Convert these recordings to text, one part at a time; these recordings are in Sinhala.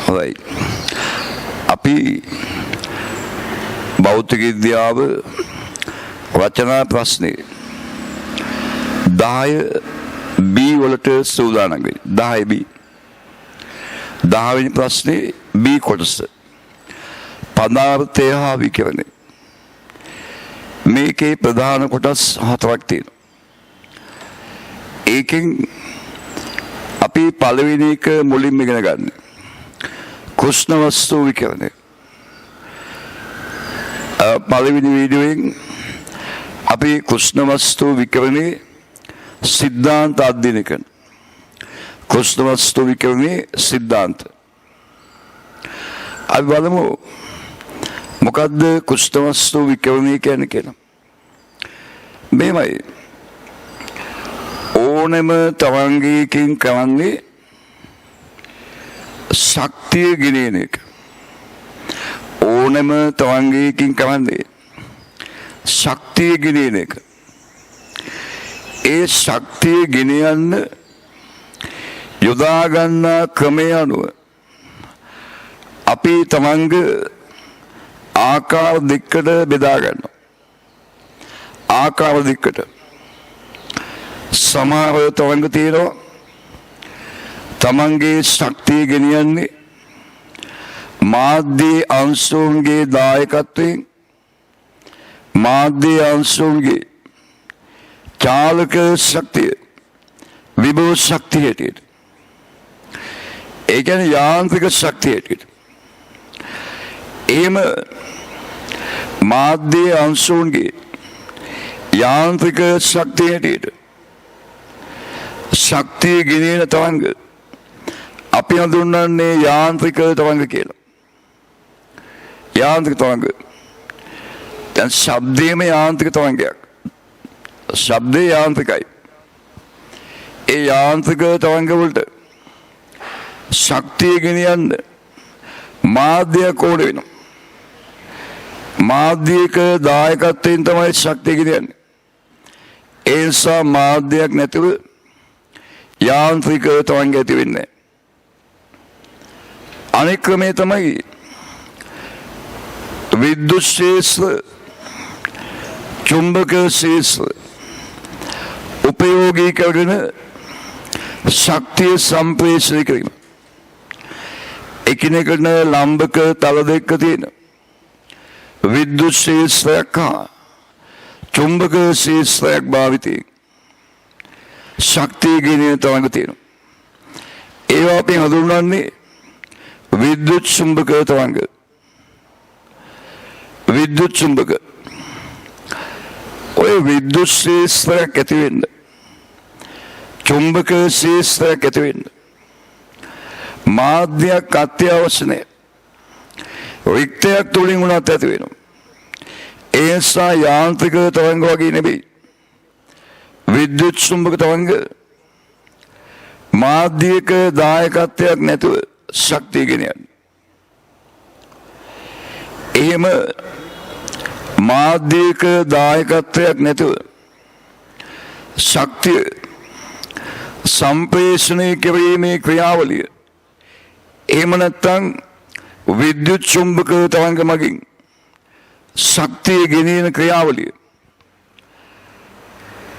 හොඳයි. අපි භෞතික විද්‍යාව රචනා ප්‍රශ්නේ 10 B වලට සූදානම් වෙන්නේ. 10 B. 10 වෙනි ප්‍රශ්නේ B කොටස. පදාර්ථය හා විකිරණය. මේකේ ප්‍රධාන කොටස් 4ක් තියෙනවා. ඒකෙන් අපි පළවෙනි එක මුලින්ම ඉගෙන ගන්න. කුෂ්ණ වස්තු විකිරණය. පළවෙනි වීඩියෝෙන් අපි කුෂ්ණ වස්තු විකිරණේ සිද්ධාන්ත අධ්‍යයනය කරන. කුෂ්ණ වස්තු විකිරණේ සිද්ධාන්ත. අපි බලමු මොකද්ද කුෂ්ණ වස්තු විකිරණය කියන්නේ කියලා. මේමයි ඕනෑම තරංගයකින් කරන්නේ ශක්තිය ගෙනෙන එක. ඕනෑම තරංගයකින් කරන්නේ ශක්තිය ගෙනෙන එක. ඒ ශක්තිය ගෙන යන්න යොදා ගන්නා ක්‍රමය අනුව අපි තරංග ආකාර දෙකකට බෙදා ගන්නවා. ආකාර දෙකකට. සමහර තරංග තියෙනවා තමන්ගේ ශක්තිය ගෙනියන්නේ මාධ්‍ය අංශුන්ගේ දායකත්වයෙන් මාධ්‍ය අංශුන්ගේ චාලක ශක්තිය විභව ශක්තිය හැටියට. ඒ කියන්නේ යාන්ත්‍රික ශක්තිය හැටියට. එහෙම මාධ්‍ය අංශුන්ගේ යාන්ත්‍රික ශක්තිය හැටියට ශක්තිය ගෙනෙන තරංග අපි හඳුන්වන්නේ යාන්ත්‍රික තරංග කියලා. යාන්ත්‍රික තරංග. දැන් ශබ්දයේම යාන්ත්‍රික තරංගයක්. ශබ්දේ යාන්ත්‍රිකයි. ඒ යාන්ත්‍රික තරංග වලට ශක්තිය ගෙනියන්න මාධ්‍යයක් ඕන වෙනවා. මාධ්‍යයක දායකත්වයෙන් තමයි ශක්තිය ගෙනියන්නේ. ඒ නිසා මාධ්‍යයක් නැතිව යාන්ත්‍රික තරංග ඇති වෙන්නේ නැහැ. අනෙක් ක්‍රමය තමයි විද්‍යුත් ශේෂ්ත්‍ර චුම්බක ශේෂ්ත්‍ර උපයෝගී කරගෙන ශක්තිය සම්ප්‍රේෂණය කිරීම. එකිනෙකට ලම්බක තල දෙක තියෙන විද්‍යුත් ශේෂ්ත්‍රයක් හා චුම්බක ශේෂ්ත්‍රයක් භාවිතයෙන් ශක්තිය ගෙනෙන තරංග තියෙනවා. ඒවා අපි හඳුන්වන්නේ විද්‍යුත් චුම්බක තරංග. විද්‍යුත් චුම්බක. ඔය විද්‍යුත් ශේෂ්ත්‍රයක් ඇති වෙන්න චුම්බක ශේෂ්ත්‍රයක් ඇති වෙන්න මාධ්‍යයක් අත්‍යවශ්‍ය නැහැ. රික්තයක් තුලින් උනත් ඇති වෙනවා. ඒ නිසා යාන්ත්‍රික තරංග වගේ නෙවෙයි. විද්‍යුත් චුම්බක තරංග මාධ්‍යයක දායකත්වයක් නැතුව ශක්තිය ගෙන යන්නේ. එහෙම මාධ්‍යයක දායකත්වයක් නැතුව ශක්තිය සම්ප්‍රේෂණය කිරීමේ ක්‍රියාවලිය. එහෙම නැත්නම් විද්‍යුත් චුම්බක තරංග මගින් ශක්තිය ගෙනෙන ක්‍රියාවලිය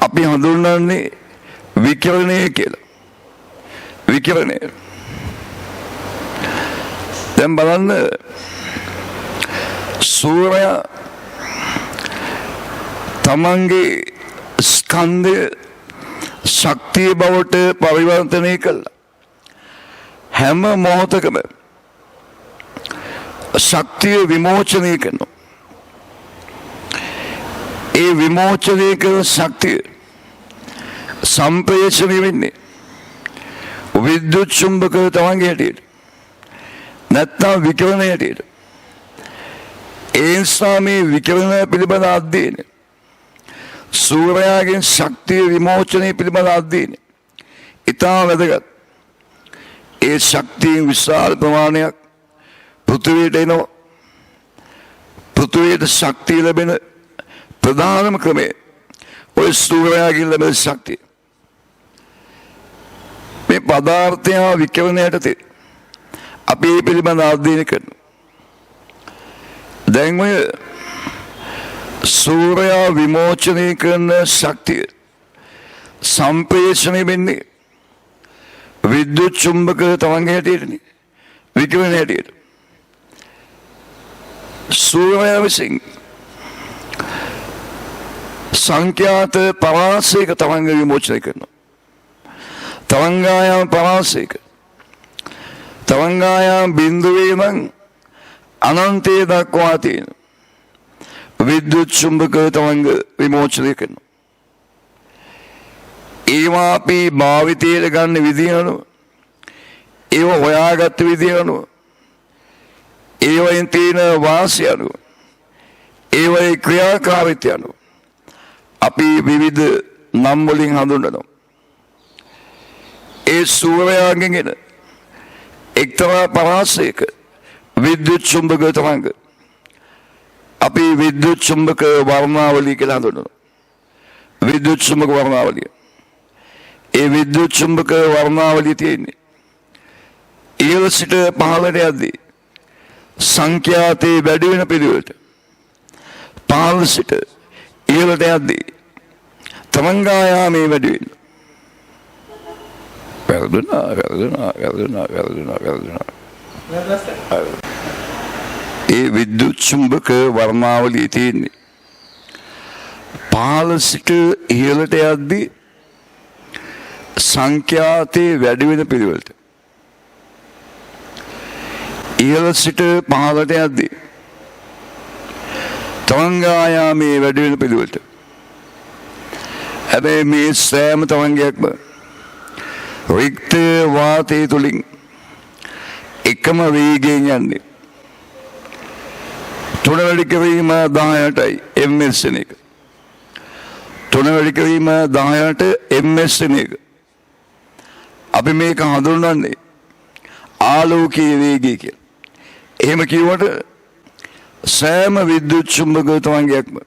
අපි හඳුන්වන්නේ විකිරණය කියලා. විකිරණය. දැන් බලන්න සූර්යයා තමන්ගේ ස්කන්ධය ශක්තිය බවට පරිවර්තනය කළා. හැම මොහොතකම ශක්තිය විමෝචනය කරනවා. ඒ විමෝචනය කරන ශක්තිය සම්ප්‍රේෂණය වෙන්නේ විද්‍යුත් චුම්බක තරංග හැටියට. නැත්නම් විකිරණ හැටියට. ඒ නිසා මේ විකිරණ පිළිබඳ අධ්‍යයනය සූර්යයාගෙන් ශක්තිය විමෝචනය පිළිබඳ අධ්‍යයනය ඉතා වැදගත්. ඒ ශක්තියෙන් විශාල ප්‍රමාණයක් පෘථිවියට එනවා. පෘථිවියට ශක්තිය ලැබෙන ප්‍රධානම ක්‍රමය ඔය සූර්යයාගෙන් ලැබෙන ශක්තිය. මේ පදාර්ථය විකිරණයට අපි මේ පිළිබඳ අධ්‍යයනය කරනවා. දැන් ඔය සූර්යයා විමෝචනය කරන ශක්තිය සම්ප්‍රේෂණය වෙන්නේ විද්‍යුත් චුම්බක තරංග හැටියටනේ, විකිරණ හැටියට. සූර්යයා විසින් සංඛ්‍යාත පරාසයක තරංග විමෝචනය කරනවා. තරංගායාම පරාසයක තරංගායාම බිඳුවේ නම් අනන්තයේ දක්වා තියෙන විද්‍යුත් චුම්බක තරංග විමෝචනය කරනවා. ඒවා අපි භාවිතයට ගන්න විදිහ අනුව, ඒවා හොයාගත්ත විදිහ අනුව, ඒවයින් තියෙන වාසිය අනුව, ඒවයි ක්‍රියාකාරීත්වය අනුව අපි විවිධ නම් වලින් හඳුන්වනවා. ඒ සූර්යයාගෙන් එන එක්තරා පරාසයක විද්‍යුත් චුම්බක තරංග අපි විද්‍යුත් චුම්බක වර්ණාවලිය කියලා හඳුන්වනවා. විද්‍යුත් චුම්බක වර්ණාවලිය. ඒ විද්‍යුත් චුම්බක වර්ණාවලිය තියෙන්නේ ඉහළ සිට පහළට යද්දී සංඛ්‍යාතේ වැඩි වෙන පිළිවෙලට, පහළ සිට ඉහළට යද්දී තරංගායාමේ වැඩි වෙන. ඒ විද්‍යුත් චුම්බක වර්ණාවලිය තියෙන්නේ පහළ සිට ඉහළට යද්දී සංඛ්‍යාතේ වැඩි වෙන පිළිවෙලට, ඉහළ සිට පහළට යද්දී තරංගායාමේ වැඩි වෙන පිළිවෙලට. හැබැයි මේ සෑම තරංගයක්ම රික්ත වාතය තුළින් එකම වේගයෙන් යන්නේ. තුන වැඩි කිරීම 10ටයි ms එන එක. තුන වැඩි කිරීම 10ට ms එන එක. අපි මේක හඳුන්වන්නේ ආලෝකීය වේගය කියලා. එහෙම කිව්වට සෑම විද්‍යුත් චුම්බක තරංගයක්ම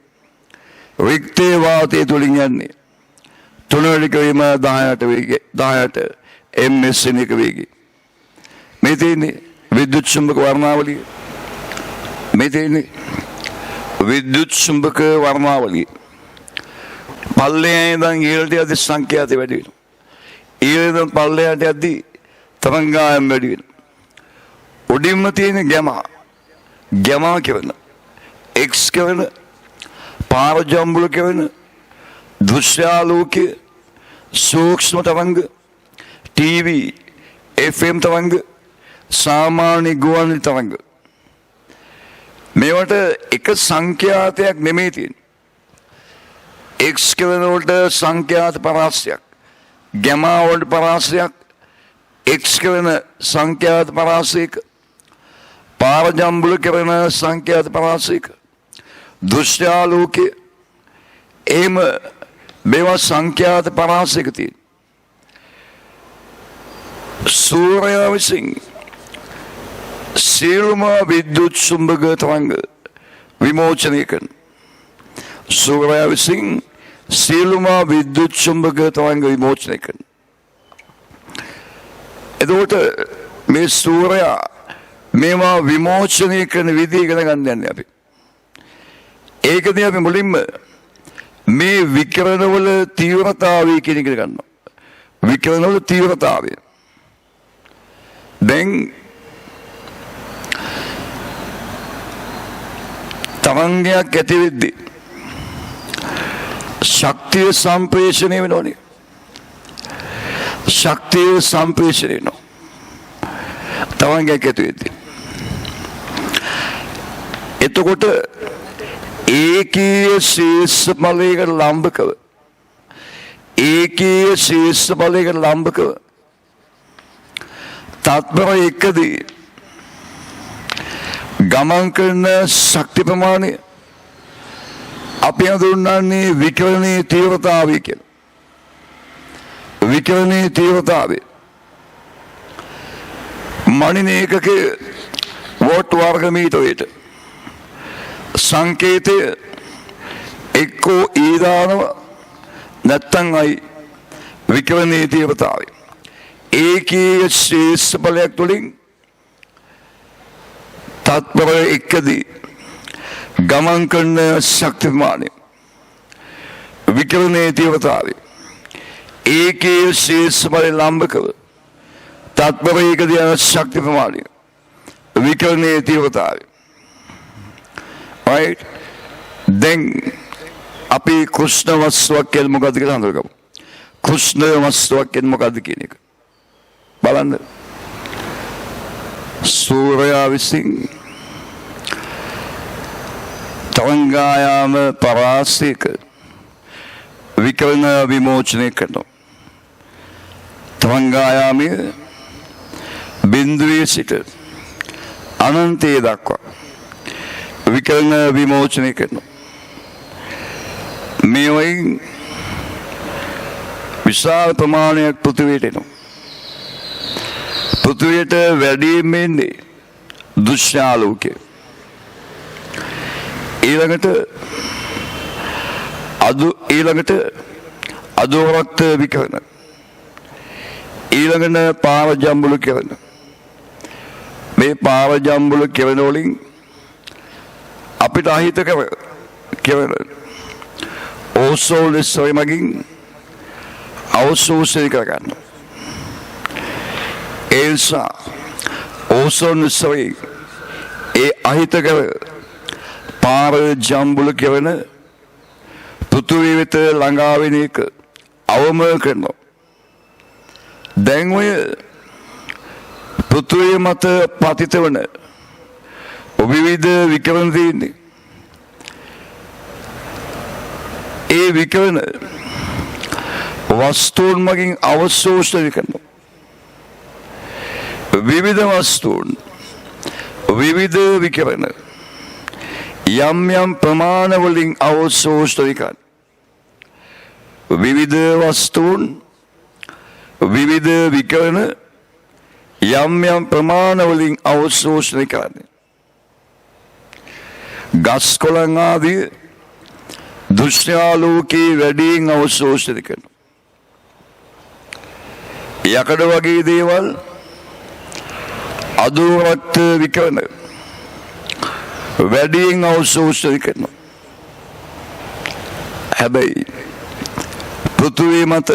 රික්තේ වාතය තුළින් යන්නේ තුන වැඩි කිරීම 10ට වේගය, 10ට ms එන එක වේගය. මේ තියෙන්නේ විද්‍යුත් චුම්බක වර්ණාවලිය. මේ තියෙන්නේ විද්‍යුත් චුම්බක වර්ණාවලිය. පල්ලෙයන් ඉඳන් ඉහළට යද්දී සංඛ්‍යාතය වැඩි වෙනවා. ඊළඟ පල්ලෙයට යද්දී තරංගායම් වැඩි වෙනවා. උඩින්ම තියෙන ගැමා කියන X කියන පාරජම්බුල කියන දෘශ්‍යාලෝකයේ සූක්ෂම තරංග, TV, FM තරංග, සාමාන්‍ය ගුවන් තරංග. මේවට එක සංඛ්‍යාතයක් නෙමෙයි තියෙන්නේ. X කියන වලට සංඛ්‍යාත පරාසයක්, ගැමා වලට පරාසයක්, X කියන සංඛ්‍යාත පරාසයක, පාරජම්බුල කියන සංඛ්‍යාත පරාසයක, දෘශ්‍යාලෝකයේ එහෙම මේවා සංඛ්‍යාත පරාසයක තියෙන. සූර්යයා විසින් සියලුම විද්‍යුත් චුම්බක තරංග විමෝචනය කරන. සූර්යයා විසින් සියලුම විද්‍යුත් චුම්බක තරංග විමෝචනය කරන. එතකොට මේ සූර්යයා මේවා විමෝචනය කරන විදිහ ඉගෙන ගන්න යන්නේ අපි. ඒකදී අපි මුලින්ම මේ විකිරණවල තීව්‍රතාවය කියන එක ගන්නවා. විකිරණවල තීව්‍රතාවය. දැන් තරංගයක් ඇති වෙද්දී ශක්තිය සම්ප්‍රේෂණය වෙනවනේ. ශක්තිය සම්ප්‍රේෂණය වෙනවා. තරංගයක් ඇති වෙද්දී. එතකොට ඒකීය ශීර්ෂඵලයකට ලම්බකව, ඒකීය ශීර්ෂඵලයකට ලම්බකව තත්පර එකදී ගමන් කරන ශක්ති ප්‍රමාණය අපි හඳුන්වන්නේ විකිරණයේ තීව්‍රතාවය කියලා. විකිරණයේ තීව්‍රතාවය මණින ඒකකයේ වෝට් වර්ග මීටරයට සංකේතය එක්කෝ ඊදානව නැත්තම් අයි විකිරණයේ තීව්‍රතාවය. ඒකීය ශීර්ෂඵලයක් තුළින් තත්පර එකදී ගමන් කරන ශක්තිමානය විකිරණයේ තීව්‍රතාවය ඒකේ ශේෂ්ඨ ලම්බකව තත්පර එකදී යන ශක්ති ප්‍රමාණය විකිරණයේ තීව්‍රතාවය right දැන් අපි කෘෂ්ණ වස්තුවක් කියන්නේ මොකද්ද කියලා හඳුනගමු. කෘෂ්ණ වස්තුවක් කියන්නේ මොකද්ද කියන එක බලන්න. සූර්යයා විසින් තරංගායාම පරාසයක විකිරණ විමෝචනය කරනවා. තරංගායාමයේ බිඳුවේ සිට අනන්තයේ දක්වා විකිරණ විමෝචනය කරනවා. මේ වයින් විශාල ප්‍රමාණයක් පෘථිවියට එනවා. පෘථිවියට වැඩිම එන්නේ දුෂ්‍යාලෝකය. ඊළඟට අදෝරක්ත විකිරණ, ඊළඟට පාරජම්බුල කිරණ. මේ පාරජම්බුල කිරණ වලින් අපිට අහිත කිරණ ඕසෝන් ස්තරය මගින් අවශෝෂණය කරගන්නවා. ඒ නිසා ඕසෝන් ස්තරයේ ඒ අහිතකර පාරජම්බුල කිරණ පෘථිවිය වෙත ළඟා වෙන එක අවම කරනවා. දැන් ඔය පෘථිවිය මත පතිත වන විවිධ විකිරණ තියෙන්නේ. ඒ විකිරණ වස්තුන් මගින් අවශෝෂණය කරනවා. විවිධ වස්තුන් විවිධ විකිරණ යම් යම් ප්‍රමාණ වලින් අවශෝෂණය කරනවා. විවිධ වස්තුන් විවිධ විකිරණ යම් යම් ප්‍රමාණ වලින් අවශෝෂණය කරන්නේ. ගස් කොළන් ආදී දුෂ්‍යාලෝකයේ වැඩියෙන් අවශෝෂණය කරනවා. යකඩ වගේ දේවල් අදෝරක්ත විකිරණ වැඩියෙන් අවශෝෂණය කරනවා. හැබැයි පෘථිවිය මත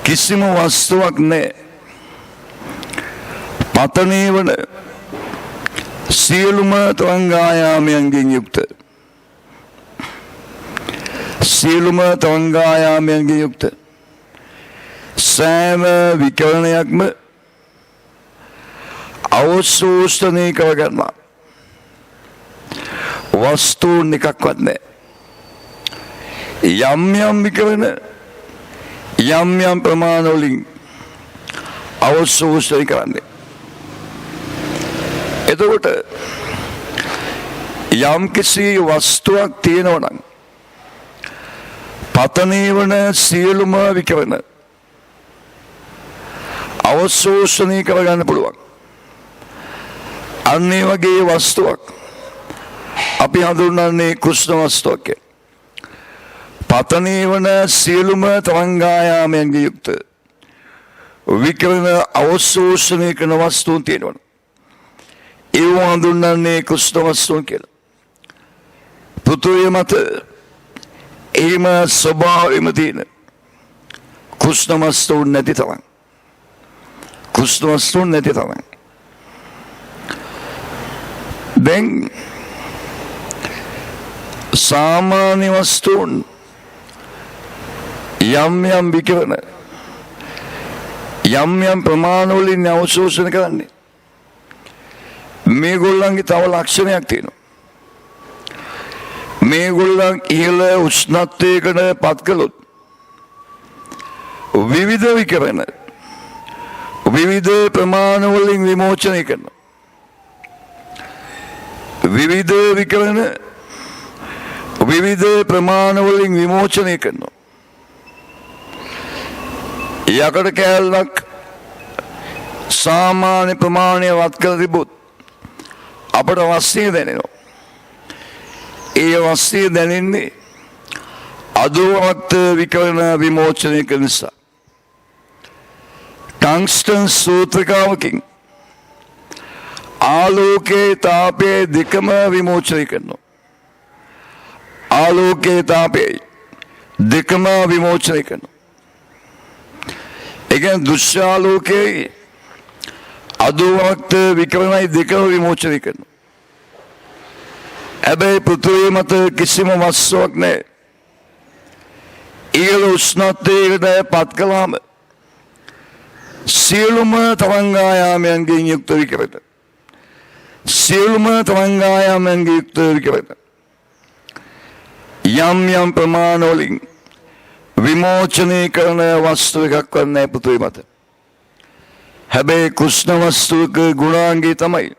කිසිම වස්තුවක් නැහැ. පතනය වන සියලුම තරංගායාමයන්ගෙන් යුක්ත සෑම විකිරණයක්ම අවශෝෂණය කරගන්නා වස්තුන් එකක්වත් නැහැ. යම් යම් විකිරණ යම් යම් ප්‍රමාණ වලින් අවශෝෂණය කරන්නේ. එතකොට යම් කිසි වස්තුවක් තියෙනවා නම් පතනය වන සියලුම විකිරණ අවශෝෂණය කරගන්න පුළුවන්. අන්න ඒ වගේ වස්තුවක් අපි හඳුන්වන්නේ කෘෂ්ණ වස්තුවක් කියලා. පතනය වන සියලුම තරංගායාමයන්ගේ යුක්ත විකිරණ අවශෝෂණය කරන වස්තුන් තියෙනවා. ඒව හඳුන්වන්නේ කෘෂ්ණ වස්තුන් කියලා. පෘථිවිය මත එහෙම ස්වභාවයෙන්ම තියෙන කෘෂ්ණ වස්තුන් නැති තරම්. දැන් සාමාන්‍ය වස්තුන් යම් යම් විකිරණ යම් යම් ප්‍රමාණ වලින් අවශෝෂණය කරන්නේ. මේගොල්ලන්ගේ තව ලක්ෂණයක් තියෙනවා. මේගොල්ලන් ඉහළ උෂ්ණත්වයකට පත් කළොත් විවිධ විකිරණ විවිධ ප්‍රමාණ වලින් විමෝචනය කරනවා. විවිධ විකිරණ විවිධ ප්‍රමාණ වලින් විමෝචනය කරනවා. යකඩ කෑල්ලක් සාමාන්‍ය ප්‍රමාණය වත් කළ තිබොත් අපට වස්තුව දැනෙනවා. ඒ වස්තුව දැනෙන්නේ අදෝරක්ත විකිරණ විමෝචනය කරන නිසා. ටංස්ටන් සූත්‍රකාවකින් ආලෝකයේ තාපයේ දෙකම විමෝචනය කරනවා. ආලෝකයේ තාපයේ දෙකම විමෝචනය කරනවා. ඒ කියන්නේ දුෂ්‍යාලෝකයේ අදෝවක්ත විකරණයි දෙකම විමෝචනය කරනවා. හැබැයි පෘථිවිය මත කිසිම වස්තුවක් නැහැ. ඉහළ උෂ්ණත්වයකට පත් කළාම සියලුම තරංගායාමයන්ගෙන් යුක්ත විකරණ, සියලුම තරංගායාමයන්ගෙන් යුක්ත විකරණ යම් යම් ප්‍රමාණවලින් විමෝචනය කරන වස්තු එකක් වන්නේ පෘථිවිය මත. හැබැයි කුෂ්ණ වස්තුවක ගුණාංගය තමයි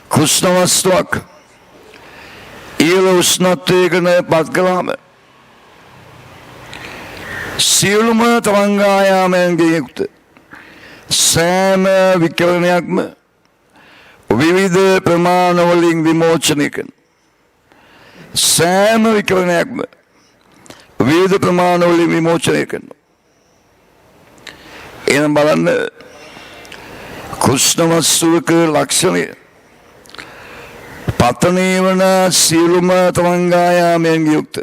කුෂ්ණ වස්තුවක් ඉහළ උෂ්ණත්වයකට පත් කළාම සියලුම තරංගායාමයන්ගෙන් යුක්ත සෑම විකිරණයක්ම විවිධ ප්‍රමාණවලින් විමෝචනය කරන සෑම විකිරණයක්ම විවිධ ප්‍රමාණවලින් විමෝචනය කරනවා. එනම් බලන්න කුෂ්ණ වස්තුවක ලක්ෂණය පතනය වන සියලුම තරංගායාමයන් යුක්ත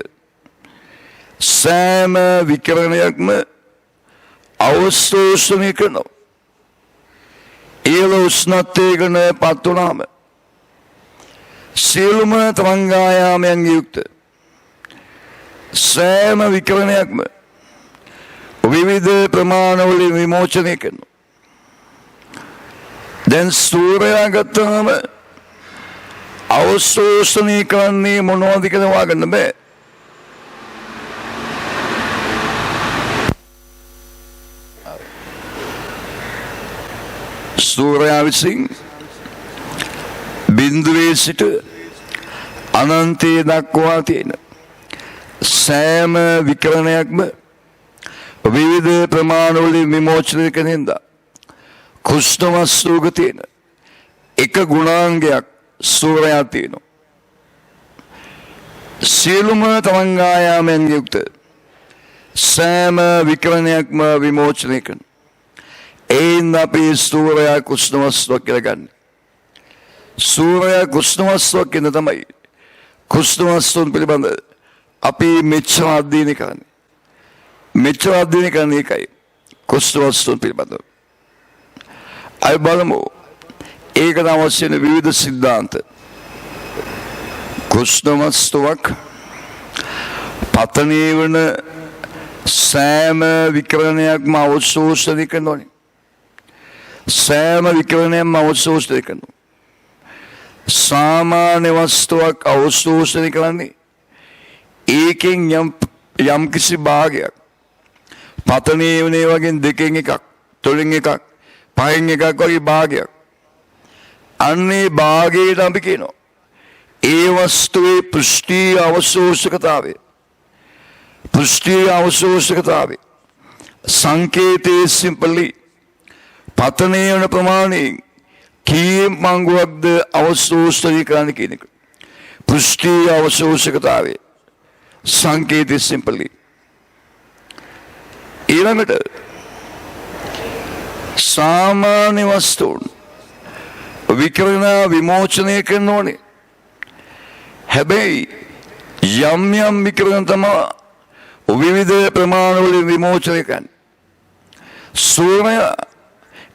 සෑම විකිරණයක්ම අවශෝෂණය කරනවා. ඉහළ උෂ්ණත්වයකට පත් වුණාම සියලුම තරංගායාමයන් යුක්ත සෑම විකිරණයක්ම විවිධ ප්‍රමාණවලින් විමෝචනය කරනවා. දැන් සූර්යයා ගත්තම අවශෝෂණය කරන්නේ මොනවද කියලා හොයාගන්න බෑ. සූර්යයා විසින් බිඳුවේ සිට අනන්තයේ දක්වා තියෙන සෑම විකිරණයක්ම විවිධ ප්‍රමාණවලින් විමෝචනය කරන හින්දා කුෂ්ණ වස්තුවක තියෙන එක ගුණාංගයක් සූර්යයා තියෙනවා. සියලුම තරංගායාමයන් යුක්ත සෑම විකිරණයක්ම විමෝචනය කරන එයින් අපි සූර්යයා කුෂ්ණ වස්තුවක් කියලා ගන්න. සූර්යයා කුෂ්ණ වස්තුවක් කියන තමයි කුෂ්ණ වස්තුන් පිළිබඳ අපි මෙච්චර අධ්‍යයනය කරන්නේ. මෙච්චර අධ්‍යයනය කරන්නේ ඒකයි කුෂ්ණ වස්තුන් පිළිබඳව. අය බලමු ඒකට අවශ්‍ය වෙන විවිධ සිද්ධාන්ත. කුෂ්ණ වස්තුවක් පතනය වන සෑම විකිරණයක්ම අවශෝෂණය කරනවා. සෑම විකිරණයක්ම අවශෝෂණය කරනවා. සාමාන්‍ය වස්තුවක් අවශෝෂණය කරන්නේ ඒකෙන් යම් කිසි භාගයක් පතනය වනේ වගේ දෙකෙන් එකක්, තුනෙන් එකක්, පහෙන් එකක් වගේ භාගයක්. අන්නේ භාගයට අපි කියනවා ඒ වස්තුවේ පෘෂ්ඨීය අවශෝෂකතාවය. පෘෂ්ඨීය අවශෝෂකතාවය සංකේතයේ සිම්පලි පතනය වන ප්‍රමාණයෙන් කී මංගුවක්ද අවශෝෂණය කරන්න කියන එක. පෘෂ්ඨීය අවශෝෂකතාවය සංකේතයේ සිම්පලි. ඊළඟට සාමාන්‍ය වස්තුන් විකිරණ විමෝචනය කරන්න ඕනේ. හැබැයි යම් යම් විකිරණ තමයි විවිධ ප්‍රමාණවලින් විමෝචනය කරන්නේ. සූර්යයා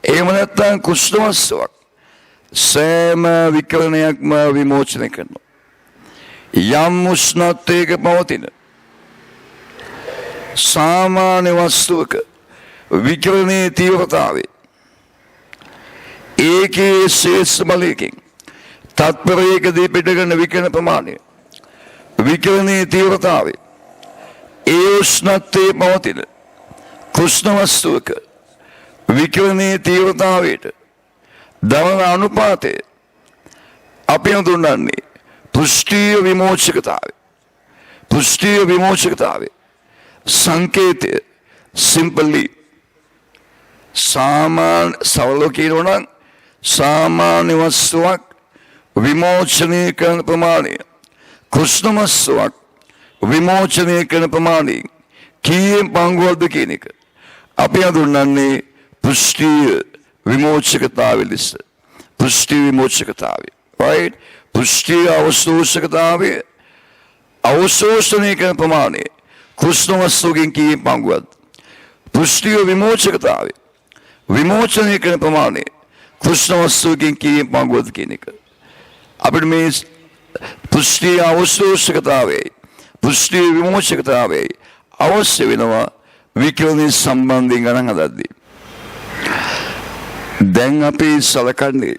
එහෙම නැත්නම් කුෂ්ණ වස්තුවක් සෑම විකිරණයක්ම විමෝචනය කරනවා. යම් උෂ්ණත්වයක පවතින සාමාන්‍ය වස්තුවක විකිරණයේ තීව්‍රතාවය ඒකේ ශේෂ බලයකින් තත්පරයකදී පිටගන්න විකිරණ ප්‍රමාණය විකිරණයේ තීව්‍රතාවය ඒ උෂ්ණත්වයේ පවතින කුෂ්ණ වස්තුවක විකිරණයේ තීව්‍රතාවයට දරන අනුපාතය අපි හඳුන්වන්නේ පෘෂ්ඨීය විමෝචකතාවය. පෘෂ්ඨීය විමෝචකතාවය සංකේතය සිම්පලි සවලෝ කියනවා නම් සාමාන්‍ය වස්තුවක් විමෝචනය කරන ප්‍රමාණය කුෂ්ණ වස්තුවක් විමෝචනය කරන ප්‍රමාණය කීයෙන් පංගුවක්ද කියන එක අපි හඳුන්වන්නේ පෘෂ්ඨීය විමෝචකතාවය ලෙස. पुष्टि विमोचकतावे, right? पुष्टि अवशोषकतावे अवशोषण करने प्रमाणे कृष्ण वस्तु की पांगवत पुष्टि विमोचकतावे विमोचन करने प्रमाणे कृष्ण वस्तु की पांगवत की निकल अब में पुष्टि अवशोषकतावे पुष्टि विमोचकतावे अवश्य विनवा विक्रमी संबंधी गणंगदी දැන් අපි සලකන්නේ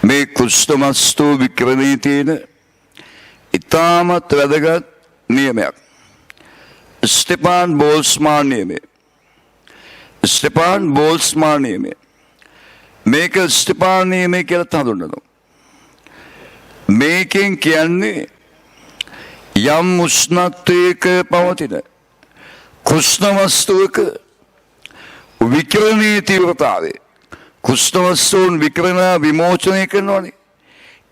මේ කුෂ්ඨමස්තු වික්‍රමණී තියෙන ඉතාමත් වැදගත් නියමයක්. ස්ටෙපාන් බෝල්ස්මාන් නියමය. ස්ටෙපාන් බෝල්ස්මාන් නියමය. මේක ස්ටෙපාන් නියමය කියලා හඳුන්වනවා. මේකෙන් කියන්නේ යම් උෂ්ණත්වයක පවතින කුෂ්ඨමස්තුවක වික්‍රමණී තීව්‍රතාවය कुष्ठ वस्तुन विक्रम विमोचन करने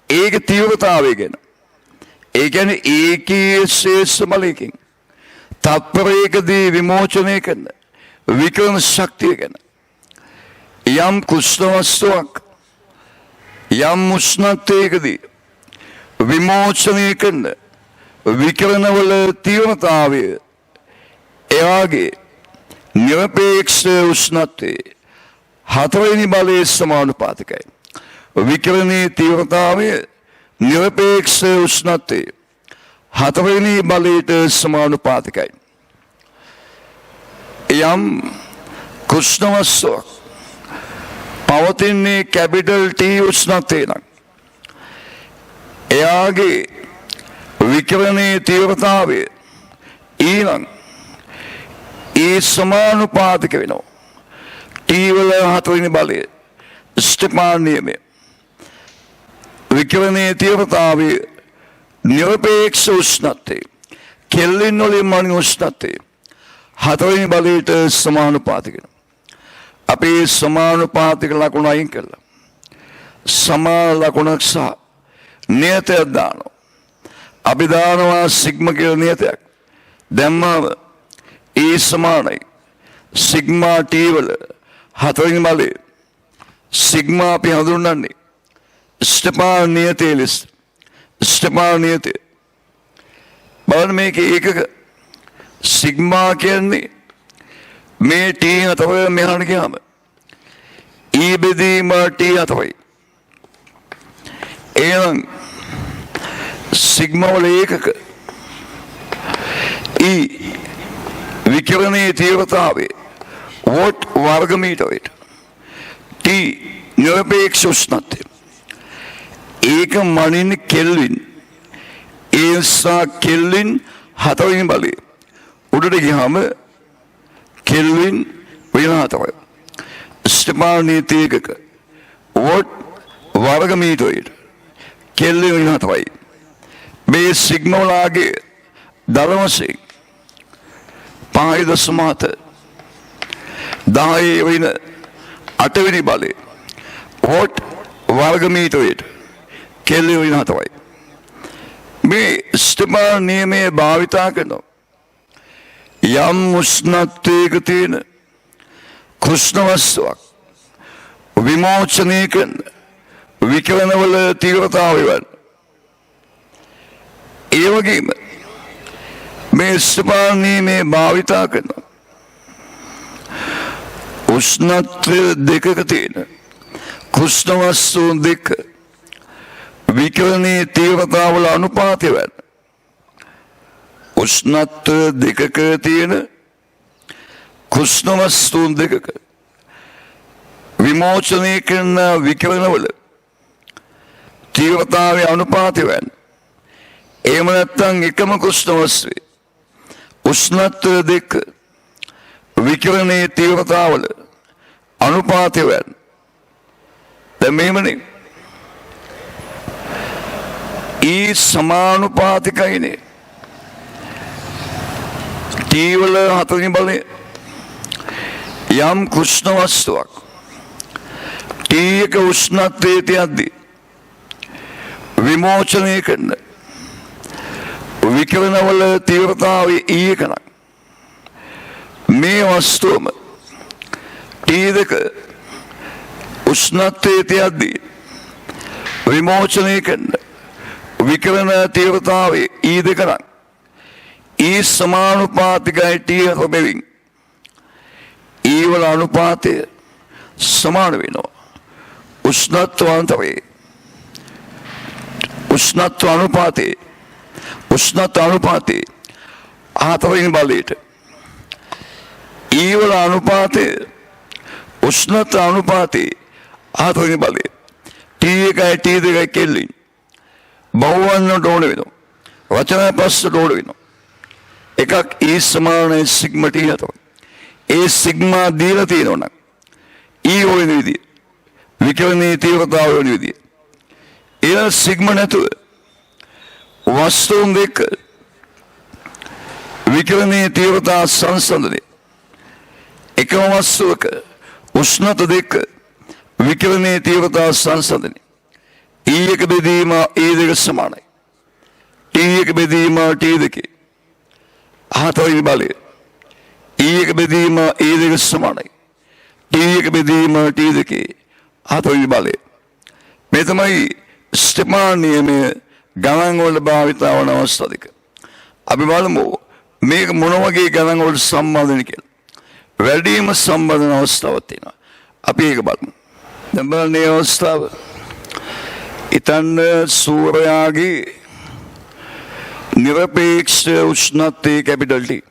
एक तीव्रतावे एक शेष मलिकिंग तत्परेकदी विमोचन करने विक्रम शक्ति यम कुष्ठ वस्तु यम उष्णतेकदी विमोचन करने विक्रम वल तीव्रतावे आगे निरपेक्ष उष्णते हतवेनी बाले समानुपातिक विक्रमणीय तीव्रतावे निरपेक्ष उष्णते हतवेनी बाले समानुपातिक यम कृष्णवस्व पवतिनी कैपिटल टी उष्णते आगे विक्रमणीय तीव्रतावे ई समानुपातिक टीवल हतवेनी बाले स्टेपान नियमे विक्रमणीय तीव्रतावे निरपेक्ष उष्णते केल्विन मणि उष्णते हतवेनी बाले समानुपातिक अपे समानुपातिक लकुण इंकल समान लकुण सह नियत दान अभिदानवा सिग्मा के नियत दम्मा ई समान सिग्मा टीवल हतवेनी बाले सिग्मा पे हंदुरनानी स्टेपान नियते लिस्ट स्टेपान नियते बार में के एक सिग्मा के अन्य में टी हतवे में हन गया हम ई बेदी मर टी हतवे एवं सिग्मा वाले एक ई विक्रमणीय तीव्रतावे वोट वर्ग मीटर टी निरपेक्ष उष्णते एक मणिन केल्विन ऐसा केल्विन हतवेनी बाले उड़े गया हम केल्विन विना हतवे स्टेपान नीति एक वोट वर्ग मीटर केल्विन विना हतवे बे सिग्मा लागे दलम से पाई दसमात दाए विन अटवेनी बाले वोट वर्ग मीटर केल्विन विना हतवे में स्टेपान नियमे भाविता करनो यम उष्णतेक तीन कृष्ण वस्तु विमोचने विक्रमण वल तीव्रता एवगी में स्टेपान नियमे भाविता करनो उष्णत्व दिक तीन कृष्ण वस्तु दिक विक्रमणीय तीव्रता वाला अनुपात उष्णत्व दिक तीन कृष्ण वस्तु दिक विमोचने विक्रमण वाल तीव्रता अनुपात एमनत्तंग एकम कृष्ण वस्तु उष्णत्व दिक विक्रमणीय तीव्रता वाल अनुपात मेमनी ई समानुपातिक टीवल हतवेनी बाले यम कृष्ण वस्तु टीक उष्णते अद्दी विमोचने विक्रमण वल तीव्रता ईकन मे वस्तु टीदक उष्णते अद्दी විමෝචනය කරන විකරණ තීව්‍රතාවයේ ඊ දෙකනම් ඊ සමානුපාතිකයි ටී හතර බැවින් ඊ වල අනුපාතය සමාන වෙනවා. උෂ්ණත්වාන්තරයේ උෂ්ණත්ව අනුපාතයේ හතරවෙනි බලයට ඊ වල අනුපාතය උෂ්ණත්ව අනුපාතයේ හතරවෙනි බලය ටී එකයි ටී දෙකයි කෙල්ලින් බහුවන්නට ඕන වෙනවා. වචන පස්සට ඕන වෙනවා. එකක් ඊ සමානයි සිග්මා ටී හතර. ඒ සිග්මා දීලා තියෙනවා නම් ඊ වෙන විදිය විකරණයේ තීව්‍රතාවය වෙන විදිය ඒ සිග්මා නැතුව වස්තුන් දෙක විකරණයේ තීව්‍රතාව සංසන්දනය එකම වස්තුවක උෂ්ණත දෙක විකරණයේ තීව්‍රතාව සංසන්දනය ඊ එක බෙදීම ඊ දෙක සමානයි. ටී එක බෙදීම ටී දෙකේ හතරවෙනි බලය ඊ එක බෙදීම ඊ දෙක සමානයි. ටී එක බෙදීම ටී දෙකේ හතරවෙනි බලය. මේ තමයි ස්ටෙපාන් නියමය ගණන් වල භාවිතා වන අවස්ථා දෙක. අපි බලමු මේක මොන වගේ ගණන් වලට සම්බන්ධද කියලා. වැඩිම සම්බන්ධන අවස්ථාවක් තියෙනවා. අපි ඒක බලමු. දැන් බලන්න මේ අවස්ථාව. ඉතින් සූර්යාගේ නිරපේක්ෂ උෂ්ණත්වයේ කැපිටල් T.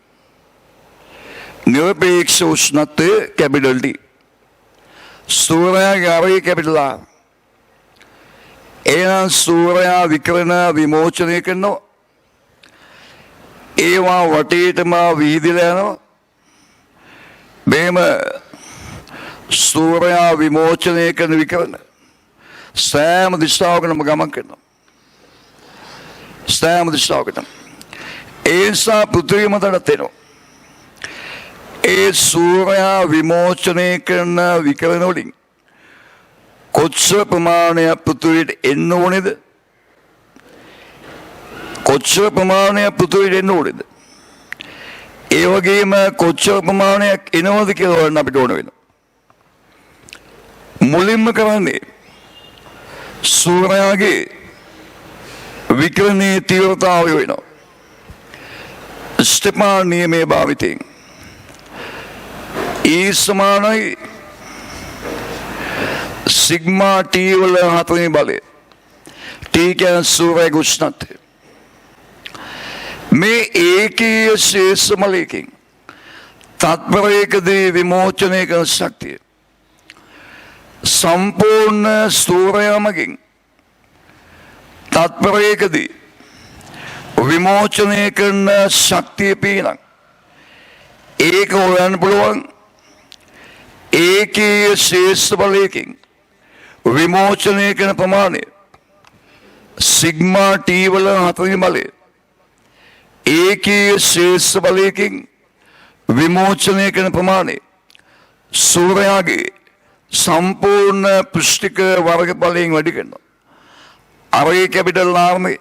නිරපේක්ෂ උෂ්ණත්වයේ කැපිටල් T. සූර්යාගේ ආරේ කැපිටල් R. එනම් සූර්යා විකරණ විමෝචනය කරනවා. ඒවා වටේටම විහිදලා යනවා. මේම සූර්යා විමෝචනය කරන විකරණ සෑම දිශාවකටම ගමන් කරනවා. සෑම දිශාවකටම. ඒ නිසා පෘථිවිය මතට එනවා. ඒ සූර්යා විමෝචනය කරන විකරණ වලින් කොච්චර ප්‍රමාණයක් පෘථිවියට එන්න ඕනේද? කොච්චර ප්‍රමාණයක් පෘථිවියට එන්න ඕනේද? ඒ වගේම කොච්චර ප්‍රමාණයක් එනවද කියලා හොයන්න අපිට ඕන වෙනවා. මුලින්ම කරන්නේ සූර්යාගේ විකරණයේ තීව්‍රතාවය වෙනවා. ස්ටෙපාන් නියමයේ භාවිතයෙන් ඊ සමානයි සිග්මා ටී වල හතරවෙනි බලය. ටී කියන්නේ සූර්යාගේ උෂ්ණත්වය. මේ ඒකීය ශේෂ මලයකින් තත්පරයකදී විමෝචනය කරන ශක්තිය සම්පූර්ණ සූර්යමගින් තත්පරයකදී විමෝචනය කරන ශක්තිය පිනක් ඒක හොයන්න පුළුවන් ඒකීය ශේෂ බලයකින් විමෝචනය කරන ප්‍රමාණය සිග්මා ටී වල හතරවෙනි බලය ඒකීය ශේෂ බලයකින් විමෝචනය කරන ප්‍රමාණය සූර්යාගේ සම්පූර්ණ පෘෂ්ඨික වර්ග බලයෙන් වැඩි කරනවා. අරේ කැපිටල් ආර්මේ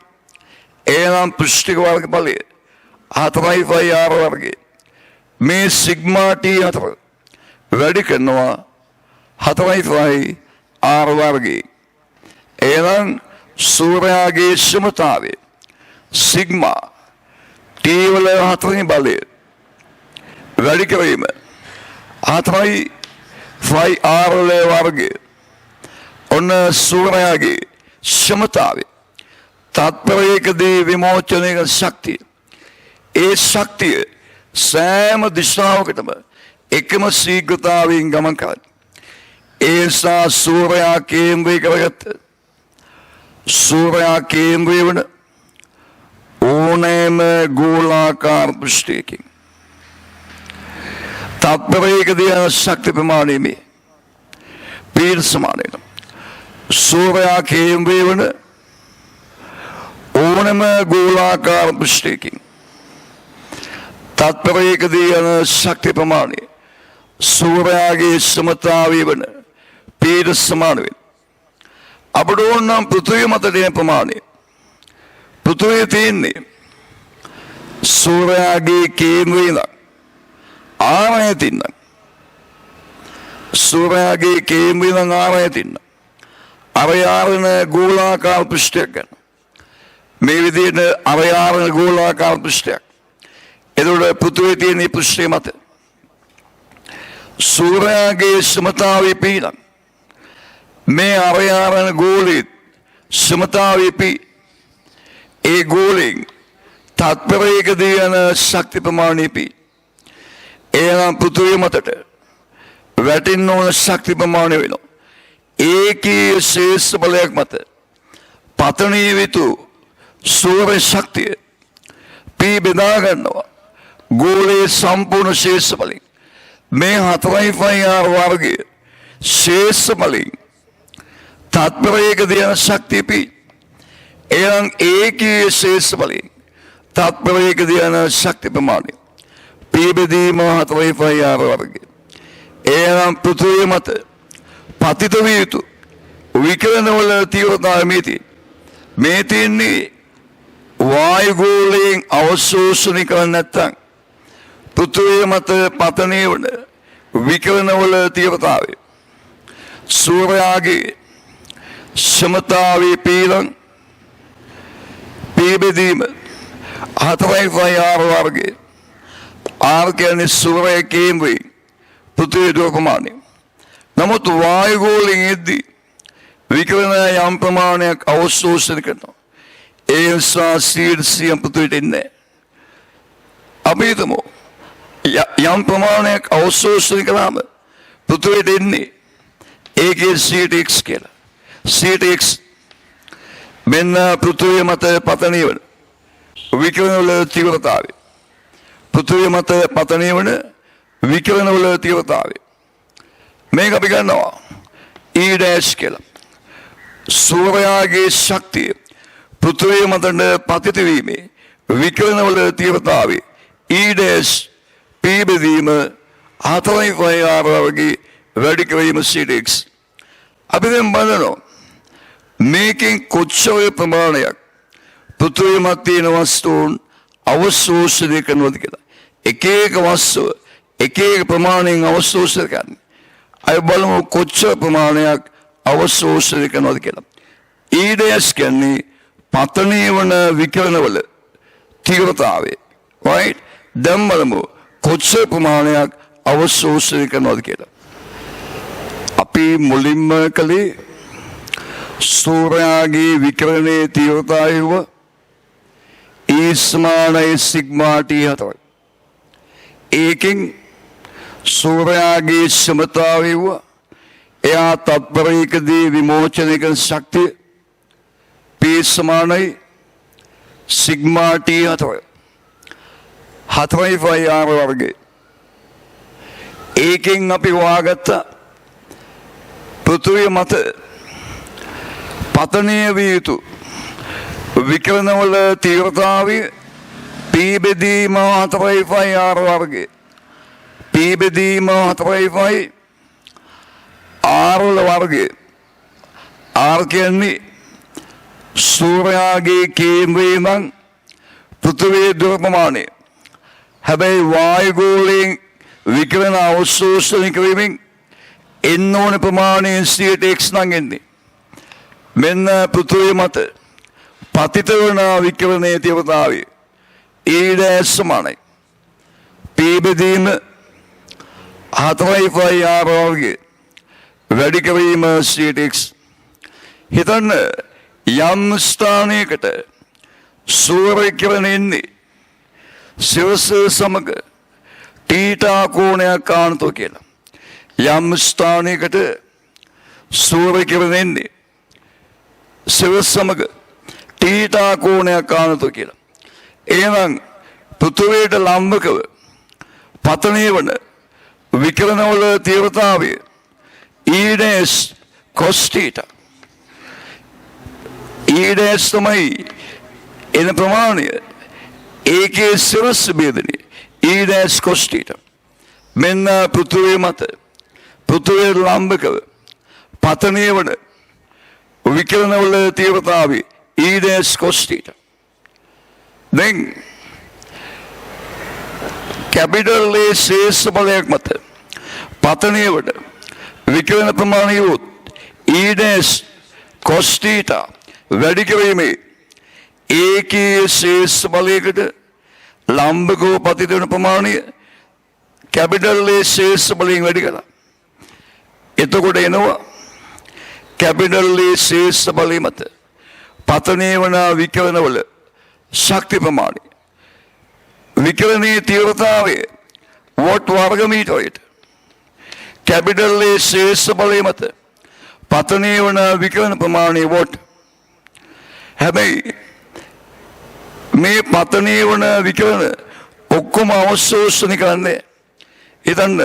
එනම් පෘෂ්ඨික වර්ග බලය 4.5 වර්ගයේ මේ සිග්මා ටී හතර වැඩි කරනවා 4.5 වර්ගයේ. එනම් සූර්යාගේ ක්ෂමතාවය සිග්මා ටී වල හතරවෙනි බලය වැඩි කිරීම 4.5 වර්ගය ඔන්න සූර්යාගේ ක්ෂමතාවය තත්පරයකදී විමෝචනය කරන ශක්තිය. ඒ ශක්තිය සෑම දිශාවකටම එකම ශීඝ්‍රතාවයෙන් ගමන් කරයි. ඒ නිසා සූර්යා කේන්ද්‍රය කරගත්ත සූර්යා කේන්ද්‍රය වන ඕනෑම ගෝලාකාර පෘෂ්ඨයකින් තත්පරයකදී යන ශක්ති ප්‍රමාණය මේ පීඩ සමානයි. සූර්යා කේන්ද්‍රය වන ඕනෑම ගෝලාකාර පෘෂ්ඨයකින් තත්පරයකදී යන ශක්ති ප්‍රමාණය සූර්යාගේ ක්ෂමතාවය වන පීඩ සමාන වෙන. අපට ඕන නම් පෘථිවිය මතට එන ප්‍රමාණය පෘථිවිය තියෙන්නේ සූර්යාගේ කේන්ද්‍රය ඉඳන් ආරයතින්න සූර්යාගේ කේන්ද්‍රය ඉඳන් ආරයතින්න අරයාරන ගෝලාකාර පෘෂ්ඨයක් ගන්න. මේ විදිහට අරයාරන ගෝලාකාර පෘෂ්ඨයක්. එතකොට පෘථිවියේ තියෙන පෘෂ්ඨය මත සූර්යාගේ සමතාවයේ පිහිටන් මේ අරයාරන ගෝලයේ සමතාවයේ ඒ ගෝලයෙන් තත්පරයකදී යන ශක්ති ප්‍රමාණය එනම් පෘථිවිය මතට වැටෙන්න ඕන ශක්ති ප්‍රමාණය වෙනවා. ඒකී ශේෂ බලයක් මත පතනීය විතු සූර්ය ශක්තිය පී බෙදා ගන්නවා. ගෝලයේ සම්පූර්ණ ශේෂ බලයෙන් මේ 4.5R වර්ගයේ ශේෂ බලයෙන් තත්පරයකදී යන ශක්තිය පී එනම් ඒකී ශේෂ බලයෙන් තත්පරයකදී යන ශක්ති ප්‍රමාණය පීබෙදීම 4.5R වර්ගය. එනම් පෘථිවිය මත පතිත විය යුතු විකිරණවල තීව්‍රතාවය මේ තියෙන්නේ වායුගෝලයෙන් අවශෝෂණය කරන්නේ නැත්නම් පෘථිවිය මත පතනය වන විකිරණවල තීව්‍රතාවය සූර්යාගේ සමතාවයේ පීලන් පීබෙදීම 4.5R වර්ගයේ R කියන්නේ සූර්ය කේන්ද්‍රයේ පෘථිවිය දුර ප්‍රමාණය. නමුත් වායුගෝලයෙන් එද්දී විකිරණ යම් ප්‍රමාණයක් අවශෝෂණය කරනවා. ඒ නිසා සියම් පෘථිවියට එන්නේ අපි හිතමු යම් ප්‍රමාණයක් අවශෝෂණය කළාම පෘථිවියට එන්නේ ඒකේ CTX කියලා. CTX මෙන්න පෘථිවිය මත පතනය වන විකිරණවල තීව්‍රතාවය. පෘථිවිය මත පතනය වන විකිරණවල තීව්‍රතාවය. මේක අපි ගන්නවා E' කියලා. සූර්යාගේ ශක්තිය පෘථිවිය මතට පතිත වීමේ විකිරණවල තීව්‍රතාවය E' P බෙදීම 4.5R වර්ගයේ වැඩි කිරීම CTX. අපි දැන් බලනවා මේකෙන් කොච්චර ප්‍රමාණයක් පෘථිවිය මත තියෙන වස්තුන් අවශෝෂණය කරනවද කියලා. එක එක වස්තුව එක එක ප්‍රමාණයෙන් අවශෝෂණය කරන්නේ. අය බලමු කොච්චර ප්‍රමාණයක් අවශෝෂණය කරනවද කියලා. E' කියන්නේ පතනය වන විකිරණවල තීව්‍රතාවය. right? දැන් බලමු කොච්චර ප්‍රමාණයක් අවශෝෂණය කරනවද කියලා. අපි මුලින්ම කලේ සූර්යාගේ විකිරණයේ තීව්‍රතාවය E සමානයි සිග්මා T හතරයි. ඒකෙන් සූර්යාගේ සමතාවය එයා තත්පරයකදී විමෝචනය කරන ශක්තිය P සමානයි සිග්මා T හතරයි. 4.5R වර්ගයේ. ඒකෙන් අපි හොයාගත්ත පෘථිවිය මත පතනය විය යුතු විකිරණවල තීව්‍රතාවය P බෙදීම 4.5R වර්ගයේ. P බෙදීම 4.5R වර්ගයේ. R කියන්නේ සූර්යාගේ කේන්ද්‍රයේ නම් පෘථිවියේ දුර ප්‍රමාණය. හැබැයි වායුගෝලයෙන් විකිරණ අවශෝෂණය කිරීමෙන් එන්න ඕන ප්‍රමාණයෙන් CTX නම් එන්නේ. මෙන්න පෘථිවිය මත පතිත වන විකිරණයේ තීව්‍රතාවය E' සමානයි P බෙදීම 4.5R වර්ගයේ වැඩි කිරීම CTX. හිතන්න යම් ස්ථානයකට සූර්ය කිරණ එන්නේ සිවස සමග තීටා කෝණයක් කාණතෝ කියලා. යම් ස්ථානයකට සූර්ය කිරණ එන්නේ සිවස සමග තීටා කෝණයක් කාණතෝ කියලා. එහෙනම් පෘථිවියට ලම්බකව පතනය වන විකිරණවල තීව්‍රතාවය E' cos theta. E' තමයි එන ප්‍රමාණය. ඒකේ සිරස් බෙදෙන්නේ E' cos theta. මෙන්න පෘථිවිය මත පෘථිවියට ලම්බකව පතනය වන විකිරණවල තීව්‍රතාවය E' cos theta. දැන් කැපිටල් A ශේෂ බලයක් මත පතනය වන විකිරණ ප්‍රමාණය E' කොස්ටීට වැඩි කිරීමේ ඒකීය ශේෂ බලයකට ලම්බකෝ පතිත වන ප්‍රමාණය කැපිටල්ලේ ශේෂ බලයෙන් වැඩි කළා. එතකොට එනවා කැපිටල්ලේ ශේෂ බලය මත පතනය වන විකරණවල ශක්ති ප්‍රමාණය විකරණයේ තීව්‍රතාවය වොට් වර්ග මීටරයට කැපිටල්ලේ ශේෂ බලය මත පතනය වන විකරණ ප්‍රමාණය වොට්. හැබැයි මේ පතනය වන විකරණ ඔක්කොම අවශෝෂණය කරන්නේ. හිතන්න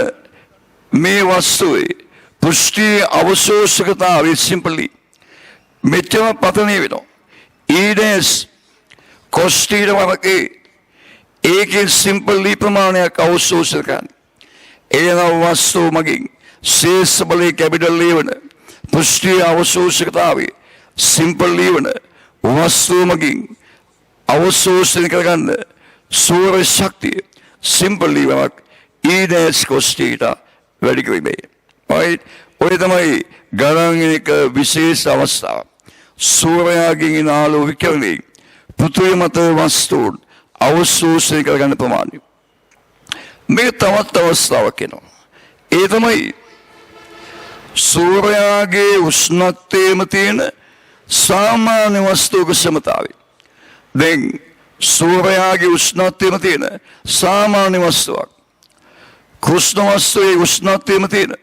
මේ වස්තුවේ පුෂ්ටි අවශෝෂකතාවය සිම්පලි මෙච්චර පතනය වෙනවා. ඊඩස් කොස්ටීට වරකේ ඒකේ සිම්පලි ප්‍රමාණයක් අවශෝෂණය කරන්නේ. එන වස්තුව මගින් ශේෂ බලයේ කැපිටල් ලීවන පුෂ්ටි අවශෝෂකතාවය සිම්පලි වන වස්තුව මගින් අවශෝෂණය කරගන්න සූර ශක්තිය සිම්පලි වරක් ඊඩස් කොස්ටීට වැඩි කිරීමේ. ඔය තමයි ගණන් එක විශේෂ අවස්ථාව. සූර්යයාගෙන් එන ආලෝක විකිරණේ පෘථිවිය මත වස්තුන් අවශෝෂණය කරගන්න ප්‍රමාණය. මේ තවත් අවස්ථාවක් එනවා. ඒ තමයි සූර්යයාගේ උෂ්ණත්වයේම තියෙන සාමාන්‍ය වස්තුවක සමතාවය. දැන් සූර්යයාගේ උෂ්ණත්වයේම තියෙන සාමාන්‍ය වස්තුවක් කෘෂ්ණ වස්තුවේ උෂ්ණත්වයේම තියෙන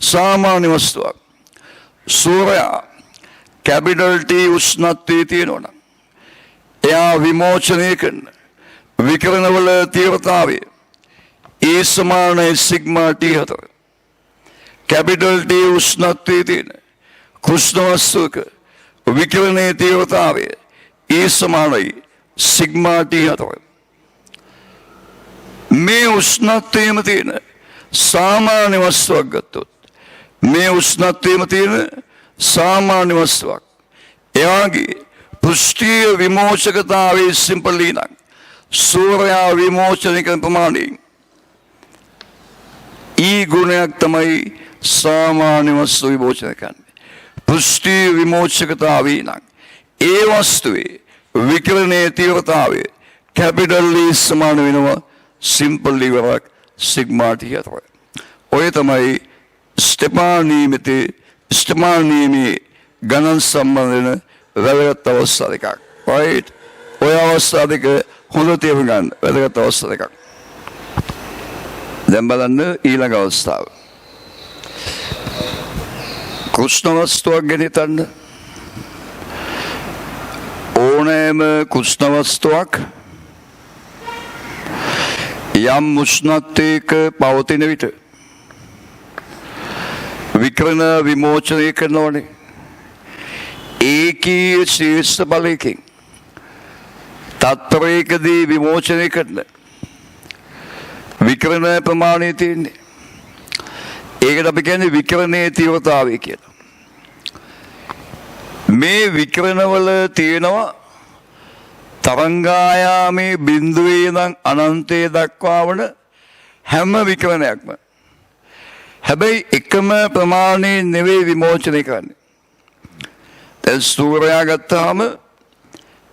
සාමාන්‍ය වස්තුවක්. සූර්යයා කැපිටල් ටී උෂ්ණත්වයේ තියෙනවා. එයා විමෝචනය කරන විකිරණවල තීව්‍රතාවය ඒ සමානයි සිග්මා ටී 4. කැපිටල් ටී උෂ්ණත්වයේ තියෙන කෘෂ්ණ වස්තුවක විකිරණයේ තීව්‍රතාවය ඒ සමානයි සිග්මා ටී 4. මේ උෂ්ණත්වයේම තියෙන සාමාන්‍ය වස්තුවක් ගත්තොත් මේ උෂ්ණත්වයේම තියෙන සාමාන්‍ය වස්තුවක් එයාගේ පුෂ්ටීය විමෝචකතාවයේ සිම්පලි නම් සූර්යයා විමෝචනය කරන ප්‍රමාණයෙන් ඊ ගුණයක් තමයි සාමාන්‍ය වස්තු විමෝචනය කරන්නේ. පුෂ්ටීය විමෝචකතාවයේ නම් ඒ වස්තුවේ විකිරණයේ තීව්‍රතාවය කැපිටල් E සමාන වෙනවා සිම්පල් ඉවරක් සිග්මා ටී 4. ඔය තමයි ස්ටෙපානීමේ ගණන් සම්බන්ධ වෙන වැදගත් අවස්ථා දෙකක්. right? ඔය අවස්ථා දෙක හොඳ තේරුම් ගන්න වැදගත් අවස්ථා දෙකක්. දැන් බලන්න ඊළඟ අවස්ථාව. කෘෂ්ණ වස්තුවක් ගැන හිතන්න. ඕනෑම කෘෂ්ණ වස්තුවක් යම් උෂ්ණත්වයක පවතින විට විකිරණ විමෝචනය කරනවනේ. ඒකීය ශීර්ෂ බලයකින් තත්පරයකදී විමෝචනය කරන විකිරණ ප්‍රමාණය තියෙන්නේ. ඒකට අපි කියන්නේ විකිරණයේ තීව්‍රතාවය කියලා. මේ විකිරණවල තියෙනවා තරංගායාමේ බිඳුවේ ඉඳන් අනන්තයේ දක්වා වන හැම විකිරණයක්ම හැබැයි එකම ප්‍රමාණයේ නෙවෙයි විමෝචනය කරන්නේ. දැන් සූර්යයා ගත්තාම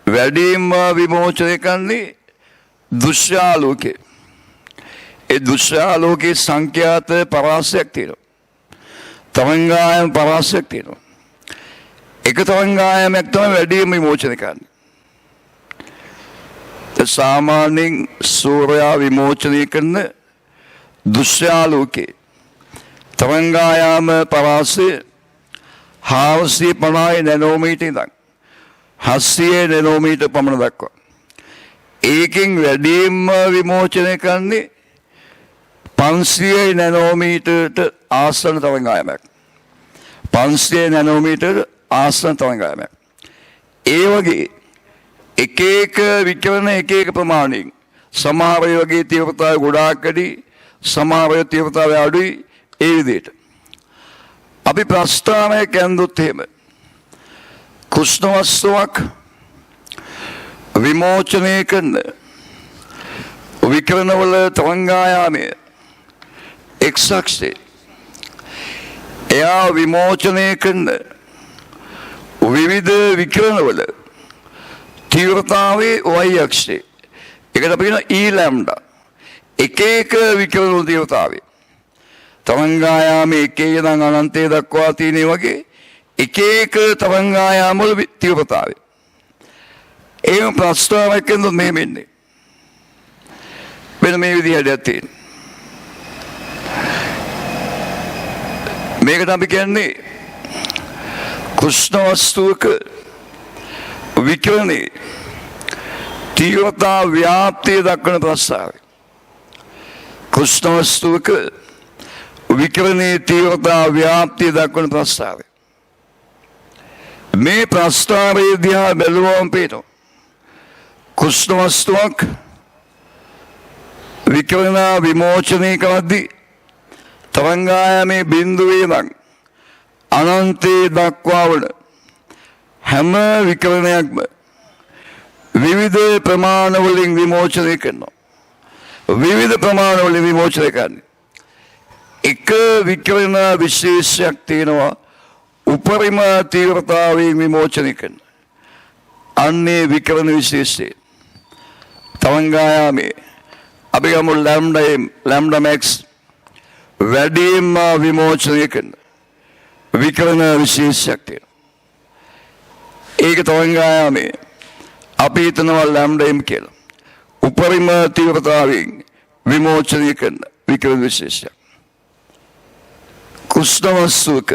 වැඩිම විමෝචනය කරන්නේ දෘශ්‍යාලෝකේ. ඒ දෘශ්‍යාලෝකේ සංඛ්‍යාත පරාසයක් තියෙනවා. තරංගායම පරාසයක් තියෙනවා. එක තරංගායමක් තමයි වැඩිම විමෝචනය කරන්නේ. සාමාන්‍යයෙන් සූර්යයා විමෝචනය කරන දෘශ්‍යාලෝකේ තරංගායාම පරාසය 450 නැනෝමීටර් ඉඳන් 700 නැනෝමීටර් පමණ දක්වා. ඒකෙන් වැඩිම විමෝචනය කරන්නේ 500 නැනෝමීටරට ආසන්න තරංගායමක්. 500 නැනෝමීටර් ආසන්න තරංගායමක්. ඒ වගේ එක එක විකිරණ එක එක ප්‍රමාණයෙන් සමහර වගේ තීව්‍රතාවය ගොඩාක් වැඩි සමහර තීව්‍රතාවය අඩුයි. ඒ විදිහට අපි ප්‍රස්ථානයක් ඇන්දොත් එහෙම කෘෂ්ණ වස්තුවක් විමෝචනය කරන විකිරණවල තරංගායාමය එක්ස් අක්ෂයේ එයා විමෝචනය කරන විවිධ විකිරණවල තීව්‍රතාවයේ y අක්ෂය. ඒකට අපි කියනවා E ලැම්ඩා. එක එක විකිරණ තීව්‍රතාවය. තරංගායාමයේ එක ඉඳන් අනන්තය දක්වා තියෙන වගේ එක එක තරංගායාම වල තීව්‍රතාවය. ඒම ප්‍රස්තාවයකින් මෙහෙම ඉන්නේ. මෙන්න මේ විදිහට තියෙනවා. මේකට අපි කියන්නේ කෘෂ්ණ වස්තුවක විකිරණේ තීව්‍රතා ව්‍යාප්තිය දක්වන ප්‍රස්තාවය. කෘෂ්ණ වස්තුවක විකිරණේ තීව්‍රතා ව්‍යාප්තිය දක්වන ප්‍රස්තාවය. මේ ප්‍රස්තාවය දිහා බැලුවම පේනවා කෘෂ්ණ වස්තුවක් විකිරණ විමෝචනය කරද්දී තරංගායාමේ බිඳුවේ නම් අනන්තයේ දක්වා වන හැම විකිරණයක්ම විවිධ ප්‍රමාණවලින් විමෝචනය කරනවා. විවිධ ප්‍රමාණවලින් විමෝචනය කරන්නේ. එක විකිරණ විශේෂයක් තියෙනවා උපරිම තීව්‍රතාවයෙන් විමෝචනය කරන. අන්නේ විකිරණ විශේෂය තරංගායාමේ අපි ගමු ලැම්ඩා මැක්ස් වැඩිම විමෝචනය කරන විකිරණ විශේෂයක් තියෙනවා. ඒක තරංගායාමේ අපි හිතනවා ලැම්ඩා m කියලා. උපරිම තීව්‍රතාවයෙන් විමෝචනය කරන විකිරණ විශේෂයක්. කෘෂ්ණ වස්තුවක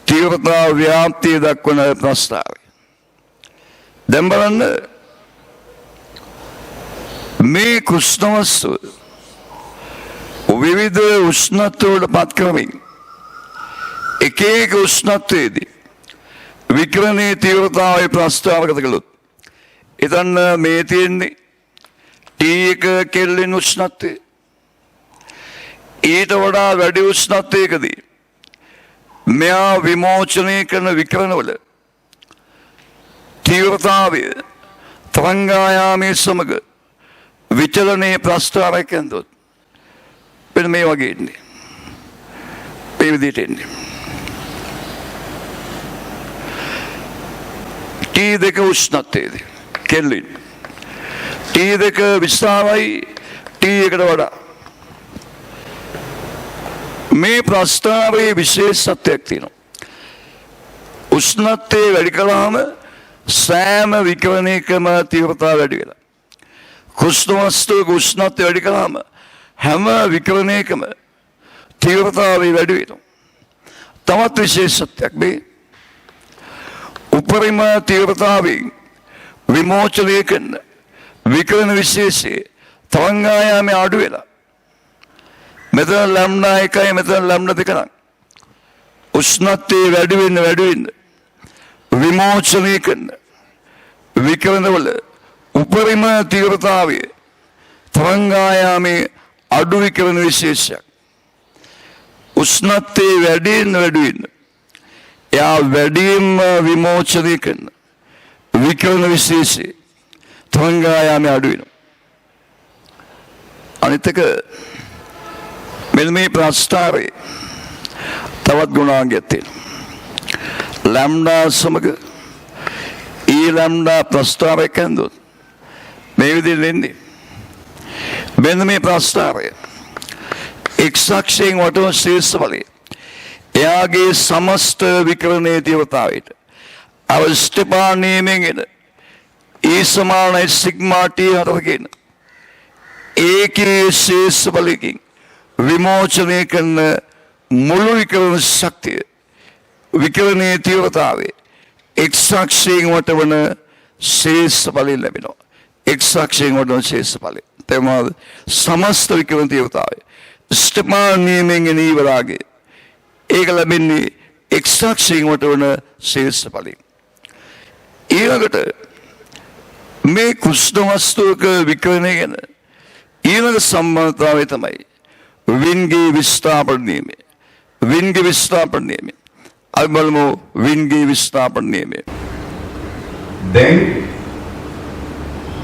තීව්‍රතා ව්‍යාප්තිය දක්වන ප්‍රස්තාවය. දැන් බලන්න මේ කෘෂ්ණ වස්තුව විවිධ උෂ්ණත්වවලට පත් කරමින් එක එක උෂ්ණත්වයේදී විකිරණයේ තීව්‍රතාවය ප්‍රස්තාවගත කළොත් එතන මේ තියෙන්නේ T1 කෙල්ලෙන් උෂ්ණත්වය ඊට වඩා වැඩි උෂ්ණත්වයකදී මෙයා විමෝචනය කරන විකිරණවල තීව්‍රතාවය තරංගායාමයේ සමග විචලනයේ ප්‍රස්තාවයක් ඇන්දොත් වෙන මේ වගේ ඉන්නේ. මේ විදිහට ඉන්නේ. T2 උෂ්ණත්වයේදී කෙල්ලින් T2 විශාලයි T1කට වඩා. මේ ප්‍රස්තාවයේ විශේෂත්වයක් තියෙනවා. උෂ්ණත්වය වැඩි කළාම සෑම විකිරණයකම තීව්‍රතාව වැඩි වෙනවා. කෘෂ්ණ වස්තුවක උෂ්ණත්වය වැඩි කළාම හැම විකිරණයකම තීව්‍රතාවය වැඩි වෙනවා. තවත් විශේෂත්වයක් මේ උපරිම තීව්‍රතාවයෙන් විමෝචනය කරන විකිරණ විශේෂයේ තරංගායාමයේ අඩු වෙලා මෙතන ලැම්ඩා 1යි මෙතන ලැම්ඩා 2 නම් උෂ්ණත්වය වැඩි වෙන්න විමෝචනය කරන විකිරණවල උපරිම තීව්‍රතාවය තරංගායාමයේ අඩු විකිරණ විශේෂයක්. උෂ්ණත්වය වැඩි වෙන්න එයා වැඩිම විමෝචනය කරන විකිරණ විශේෂය තරංගායාමයේ අඩු වෙනවා. අනිත් එක මෙන්න මේ ප්‍රස්තාවයේ තවත් ගුණාංගයක් තියෙනවා. ලැම්ඩා සමග E ලැම්ඩා ප්‍රස්තාවයක් ඇන්දොත් මේ විදිහට එන්නේ. මෙන්න මේ ප්‍රස්තාවය එක් අක්ෂයෙන් වටවන ශීර්ෂ බලය එයාගේ සමස්ත විකිරණයේ තීව්‍රතාවයට අවස්ථපාන නියමයෙන් එන E සමානයි සිග්මා T හතරකින් ඒකේ ශීර්ෂ බලයකින් විමෝචනය කරන මුළු විකිරණ ශක්තිය විකිරණයේ තීව්‍රතාවය එක් අක්ෂයෙන් වටවන ශීර්ෂ බලය ලැබෙනවා. එක් අක්ෂයෙන් වටවන ශීර්ෂ බලය තේමාද සමස්ත විකිරණ තීව්‍රතාවය ස්ටපාන නියමයෙන් එන ඊවරාගේ ඒක ලැබෙන්නේ එක් අක්ෂයෙන් වටවන ශීර්ෂ බලය. ඊළඟට මේ කෘෂ්ණ වස්තුවක විකිරණය ගැන ඊළඟ සම්බන්ධතාවය තමයි වින්ගේ විස්ථාපන නියමය. වින්ගේ විස්ථාපන නියමය. අපි බලමු වින්ගේ විස්ථාපන නියමය. දැන්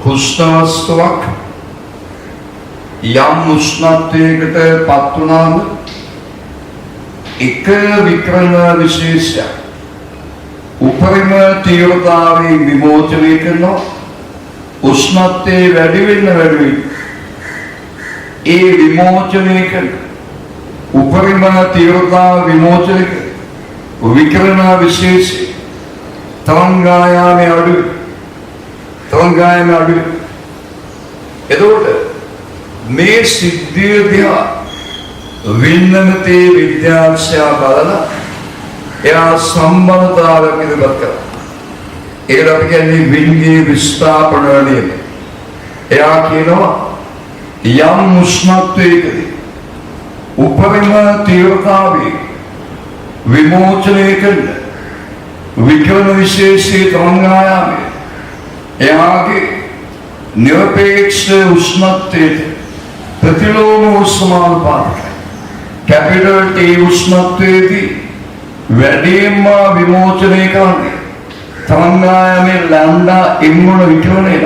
කෘෂ්ණ වස්තුවක් යම් උෂ්ණත්වයකට පත් වුණාම එක විකිරණ විශේෂයක් උපරිම තීව්‍රතාවයෙන් විමෝචනය කරනවා. උෂ්ණත්වයේ වැඩි වෙන්න ඒ විමෝචනය කරන උපරිම තීව්‍රතාව විමෝචනය විකිරණ විශේෂ තරංගායාමයේ අඩු එතකොට මේ සිද්ධිය දිහා වින්නමතේ විද්‍යාඥයා බලලා එයා සම්බන්ධතාවයක් ඉදිරිපත් කරා. ඒකට අපි කියන්නේ වින්ගේ විස්ථාපන නියම. එයා කියනවා යම් උෂ්ණත්වයකදී උපරිම තීව්‍රතාවයේ විමෝචනය කරන විකිරණ විශේෂී තරංගායාමයේ එයාගේ නිරපේක්ෂ උෂ්ණත්වයට ප්‍රතිලෝම උෂ්ණානුපාතයි. කැපිටල් T උෂ්ණත්වයේදී වැඩිම විමෝචනය කරන්නේ තරංගායාමයේ ලැම්ඩා m වල විකිරණය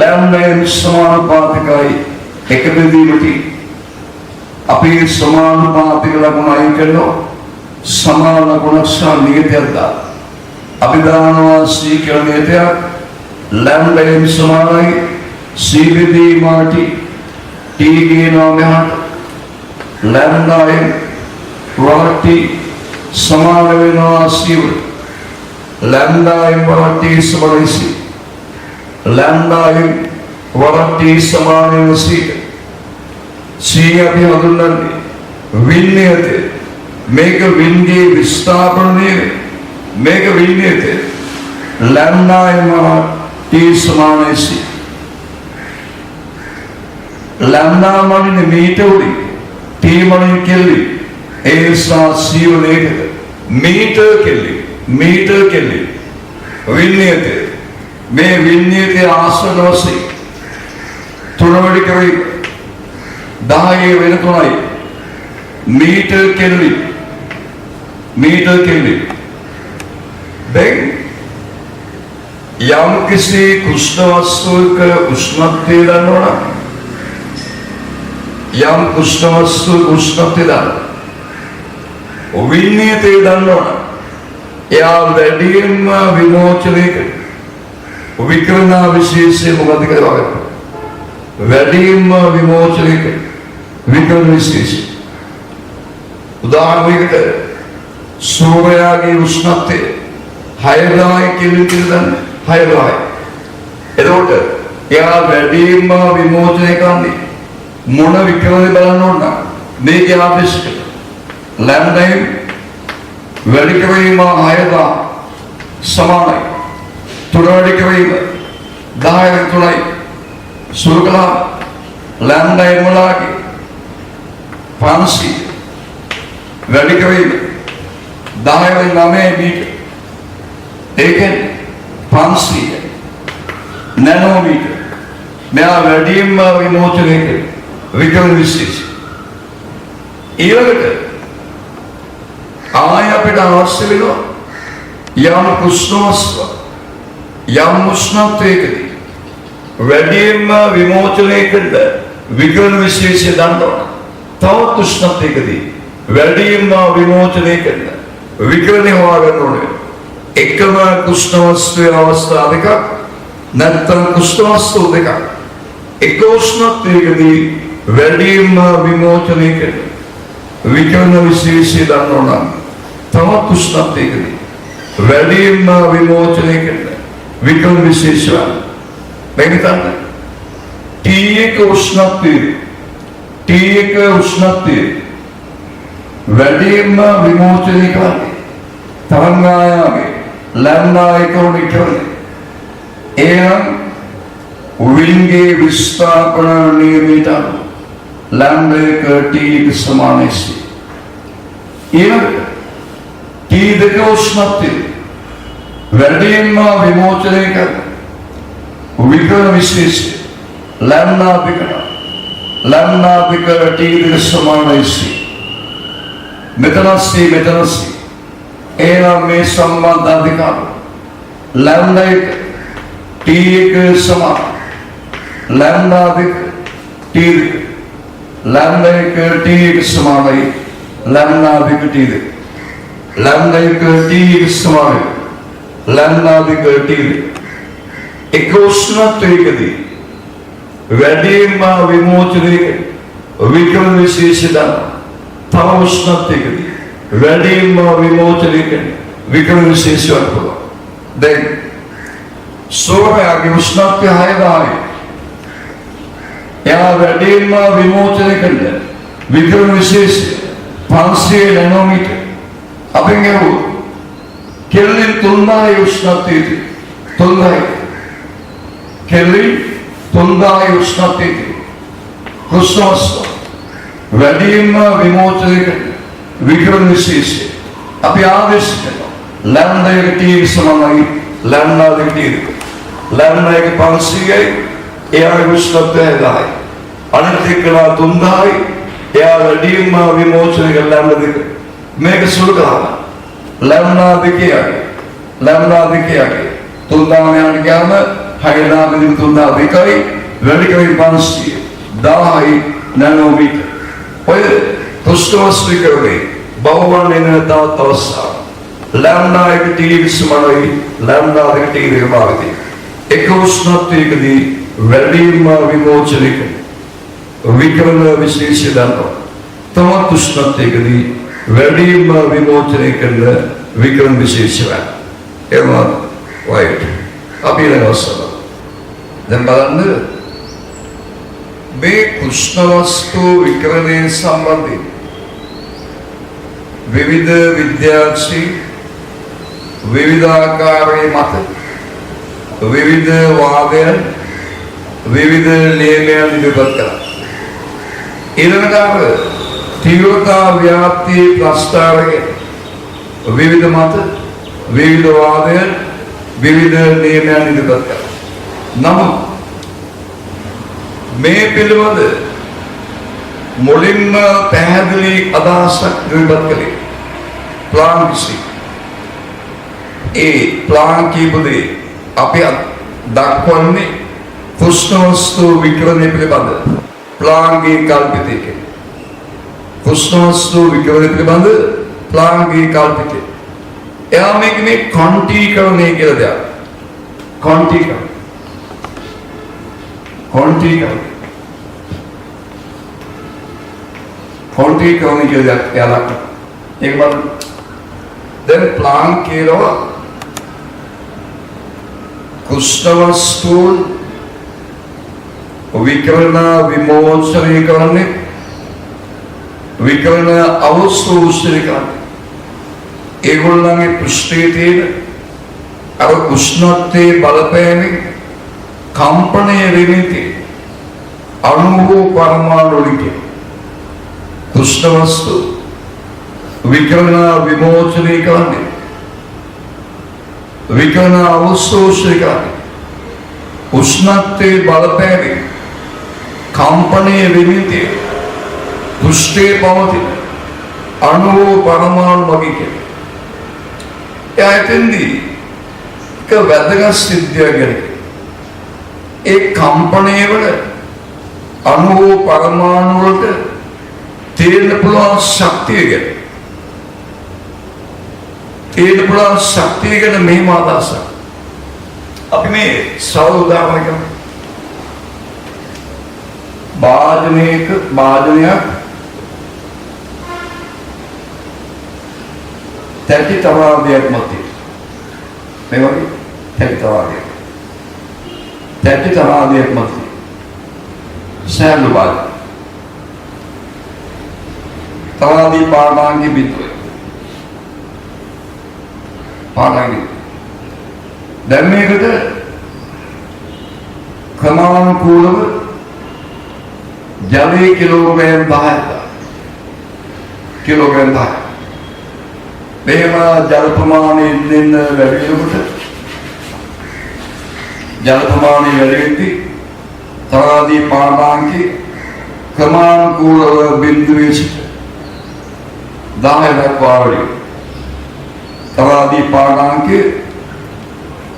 ලැම්ඩා m සමානුපාතිකයි එක බෙදීමටි අපි සමානුපාතික ලකුණ අයින් කරනවා සමාන ලකුණ සහ නියතයක් දා අපි දානවා c කියලා නියතයක් ලැම්ඩා m සමානයි c බෙදීමටි t කියනවා මෙහාට ලැම්ඩා m වලට සමාන වෙනවා c වලට लैम्डा m वरट समान c लैम्डा m वरट समान c c अभी हदुल्लंడి विन्यते मेक विन्गे विस्थापने मेक विन्यते लैम्डा m वरट समान c लैम्डा माने मीटर उड़ी t माने केल्ली a सा c लेके मीटर केल्ली मीटर के लिए विन्यते मैं विन्यते आसन वसी तुरवड़ी करी दाये वेनतुनाई मीटर के लिए देख यम किसी कुष्ण वस्तु का उष्णत्व दानोना यम कुष्ण वस्तु उष्णत्व दान विन्यते दानोना या वेडियम विमोचने विकिरण विशेष मुगत करवागे वेडियम विमोचने विकिरण विशेष उदाहरण के सूर्य की उष्णते हाइड्राय केल्विन हाइड्राय एदोट या वेडियम विमोचने कांदी मोन विकिरण බලනෝන මේකේ ආපිෂ්ක लैम्डा वेलिकवैम आयदा समानයි තුරවැඩිකවීම 10 3යි සුරුකලා ලැම්ඩා m වලගේ 500 වැඩිකවීම 10 9 මීටර ඒකෙන් 500 නැනෝමීටර මෙයා වැඩිම විමෝචනය කරන විකිරණ විශේෂ ඊළඟට आय අපිට අවශ්‍ය වෙනවා යම් කුෂ්ණවස්ව යම් උෂ්ණත්වයකදී වැඩිම විමෝචනය කරන විකිරණ විශේෂය දන්නවා. තවත් උෂ්ණත්වයකදී වැඩිම විමෝචනය කරන විකිරණය හොයාගන්න ඕනේ. එකම කුෂ්ණවස්තුවේ අවස්ථා දෙකක් නැත්නම් කුෂ්ණවස්තු දෙකක් එක උෂ්ණත්වයකදී වැඩිම විමෝචනය කරන विकिरण विशेषी दानोना तमत उष्णत्वयकදී වැඩිම විමෝචනය කරන විකිරණ විශේෂය මේක තමයි T1 උෂ්ණත්වයේ වැඩිම විමෝචනය කරන්නේ තරංගායාමයේ ලැම්ඩා එක විකිරණය එනම් වින්ගේ විස්ථාපන නියමයට लैम्डा T के समान है T देख उष्णत्व वेडियम विमोचने का विकिरण विशेष लैम्डा T के समान है मेथनसी एना में संबंध अधिकार लैम्डा T के समान लैम्डा T लैम्डा T के समान है लैम्डा T के समान है ලැන්නාදික ටීවි එක උෂ්ණත්වයකදී වැඩිම විමෝචනයක වික්‍රම විශේෂදා තව උෂ්ණත්වයකදී වැඩිම විමෝචනයක වික්‍රම විශේෂයක් පුළුවන්. දැන් සෝරයාගේ උෂ්ණත්වය 6000යි. එයා වැඩිම විමෝචනයකද වික්‍රම විශේෂය 500 නැනෝමීටර්. අපෙන් ගියොත් කෙල්ලින් 3000 උෂ්ණත්වයේදී 3000 කෙල්ලින් 3000 උෂ්ණත්වයේදී කුෂ්ණවස්ස වැඩිම විමෝචනයක වික්‍රම විශේෂය අපි ආදේශ කරනවා. ලැම්ඩා එක ටීවී සමානයි ලැම්ඩා දෙක ටීවී. ලැම්ඩා එක 500යි එයාගේ උෂ්ණත්වය 1000යි. අනිත් එක 3000යි එයා වැඩිම විමෝචනයක ලැම්ඩා දෙක. මේක සුළු කරලා ලැම්ඩා දෙකයි. ලැම්ඩා දෙකයි 3000 යට ගියාම 6000 ගෙන් 3002යි වැඩි කරේ 500 1000යි නැනෝමීටර්. ඔය කුෂ්ඨවස්තුකේ බහුවර්ණ වෙන තවස්සා ලැම්ඩා එක ටීවී සමානයි ලැම්ඩා දෙක ටීවී භාගදී එක උෂ්ණත්වයකදී වැඩිම විමෝචනයක වික්‍රම විශේෂය දන්නවා. තවත් උෂ්ණත්වයකදී වැඩිම විමෝචනය කරන වික්‍රම විශේෂය. එම වයිට් අපි ලවසන දැන් බලන්න මේ කුෂ්ණවස්තු විකරණය සම්බන්ධයෙන් විවිධ විද්‍යාඥයන් විවිධාකාරයේ මත විවිධ වාදයන් විවිධ නියමයන් ඉදිරිපත් කළා. ඊළඟට තීව්‍රතා ව්‍යාප්ති ප්‍රස්තාරයේ විවිධ මත විවිධ වාදයන් විවිධ නියමයන් ඉදිරිපත් කළා. නමුත් මේ පිළිබඳ මුලින්ම පැහැදිලි අදහසක් ඉදිරිපත් කළේ ප්ලාන්ක්සි. ඒ ප්ලාන්ක් කියපුදේ අපි දක්වන්නේ කුෂ්ණවස්තු විකිරණය පිළිබඳ ප්ලාන්ක්ගේ කල්පිතයක. කුෂ්ණවස්තු විකිරණය පිළිබඳ ප්ලාන්ක්ගේ කල්පිතය. එයා මේ ක්වන්ටීකරණය කියලා දෙයක්. ක්වන්ටීකරණය ක්වන්ටීකරණය කියලා දෙයක් එයා දක්වනවා. ඒක බලන්න. දැන් ප්ලාන්ක් කියනවා කුෂ්ණවස්තුන් විකිරණ විමෝචනය කරන්නේ විකිරණ අවශෝෂණය කරන්නේ ඒගොල්ලන්ගේ පෘෂ්ඨයේ තියෙන අර උෂ්ණත්වයේ බලපෑමෙන් කම්පණය වෙමින් අණු පරමාණු වලින් කුෂ්ණවස්තු විකිරණ විමෝචනය කරන්නේ විකිරණ අවශෝෂණය කරන්නේ උෂ්ණත්වයේ බලපෑමෙන් කම්පණය වෙමින් පෘෂ්ඨයේ පවතින අණු පරමාණු වගේ එතෙන්දී එක වැදගත් සිද්ධියක් ගැන ඒ කම්පණය වල අණු පරමාණු වලට තේරෙන්න පුළුවන් ශක්තිය ගැන මෙහෙම අදහසක් අපි මේ සෞර උදාහරණයක් භාජනයක් තැටි තරාදියක් මත මේ වගේ තැටි තරාදියක් මත සෑම බාල තරාදී පාඩාංගේ බිඳුවේ පාඩාංගේ දැන් මේකට ක්‍රමානුකූලව ජලයේ කිලෝග්‍රෑම් 10 මෙහෙම ජල ප්‍රමාණය ඉන්න වැඩි වෙනකොට ජල ප්‍රමාණය වැඩි වෙද්දී තරාදී පාඩාංගේ ක්‍රමානුකූලව බිඳුවේ සිට 10 දක්වා වැඩි තරාදී පාඩාංගේ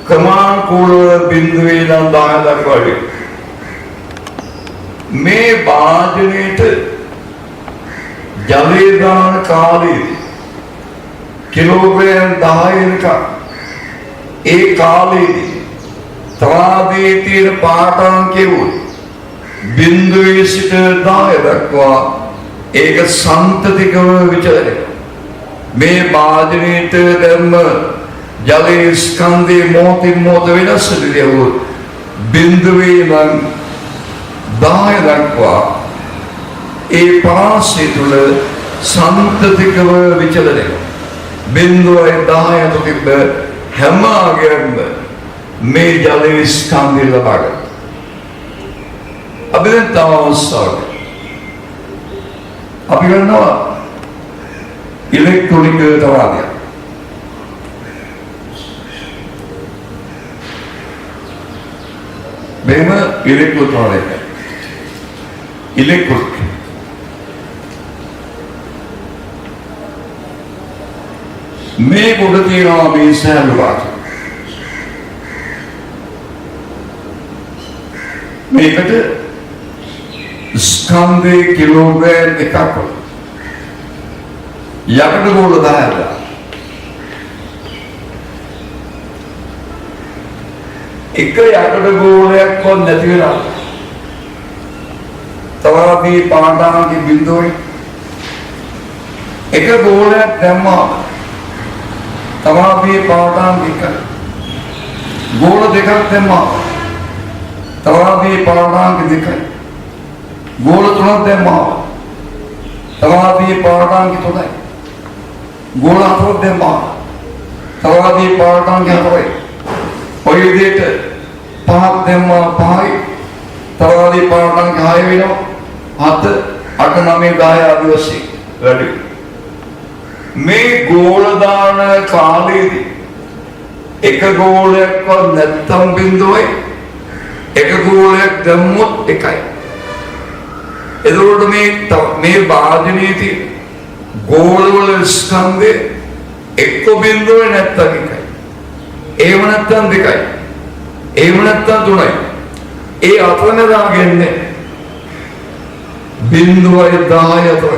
ක්‍රමානුකූලව බිඳුවේ නම් 10 දක්වා වැඩි මේ වාදනයේට ජලයේ දාන කාලයේ කිලෝග්‍රෑම් 10 වෙනකම් ඒ කාලේදී තරාදී තියෙන පාඩම් කෙවුවොත් බිඳුවේ සිට 10 දක්වා ඒක සන්තතිකව විචලනය. මේ වාදනයේට දැම්ම ජලයේ ස්කන්ධේ මොහොතින් මොහොත වෙනස් වෙනවා. බිඳුවේ නම් 10 දක්වා ඒ පරාසය තුළ සන්තතිකව විචලනය. බිඳුවයි 10 තිබ්බ හැම අගයක්ම මේ ජලයේ ස්කන්ධය ලබා ගන්නවා. අපි දැන් තව අවස්ථාවක අපි ගන්නවා ඉලෙක්ට්‍රොනික තරාදිය. මෙහෙම ඉලෙක්ට්‍රොනික මේ කොට තියෙනවා මේ සෑහළු වාක්‍ය. මේකට ස්කන්ධේ කිලෝග්‍රෑම් එකක් යකඩ ගෝල 10ක් එක යකඩ ගෝලයක්වත් නැති වෙනවා. තවදී පාඩාගේ බිඳුවේ එක ගෝලයක් දැම්මා තවදී පාඩාන් එක ගෝල දෙකක් දැම්මා තවදී පාඩාගේ දෙකයි ගෝල තුනක් දැම්මා තවදී පාඩාගේ තුනයි ගෝල හතරක් දැම්මා තවදී පාඩාගේ හතරයි ඔය විදිහට පහක් දැම්මා පහයි තවදී පාඩාගේ හය වෙනවා 7 8 9 10 ආදි වශයෙන් වැඩි. මේ ගෝල දාන කාලේදී එක ගෝලයක්වත් නැත්තම් බිඳුවයි එක ගෝලයක් දැම්මොත් එකයි. එතකොට මේ වාදනයේ තියෙන ගෝලවල ස්කන්ධේ එක්ක බිඳුවේ නැත්තම් එකයි. එහෙම නැත්තම් දෙකයි. එහෙම නැත්තම් තුනයි. ඒ අතරම දාගන්නේ බිඳුවයි 10 අතර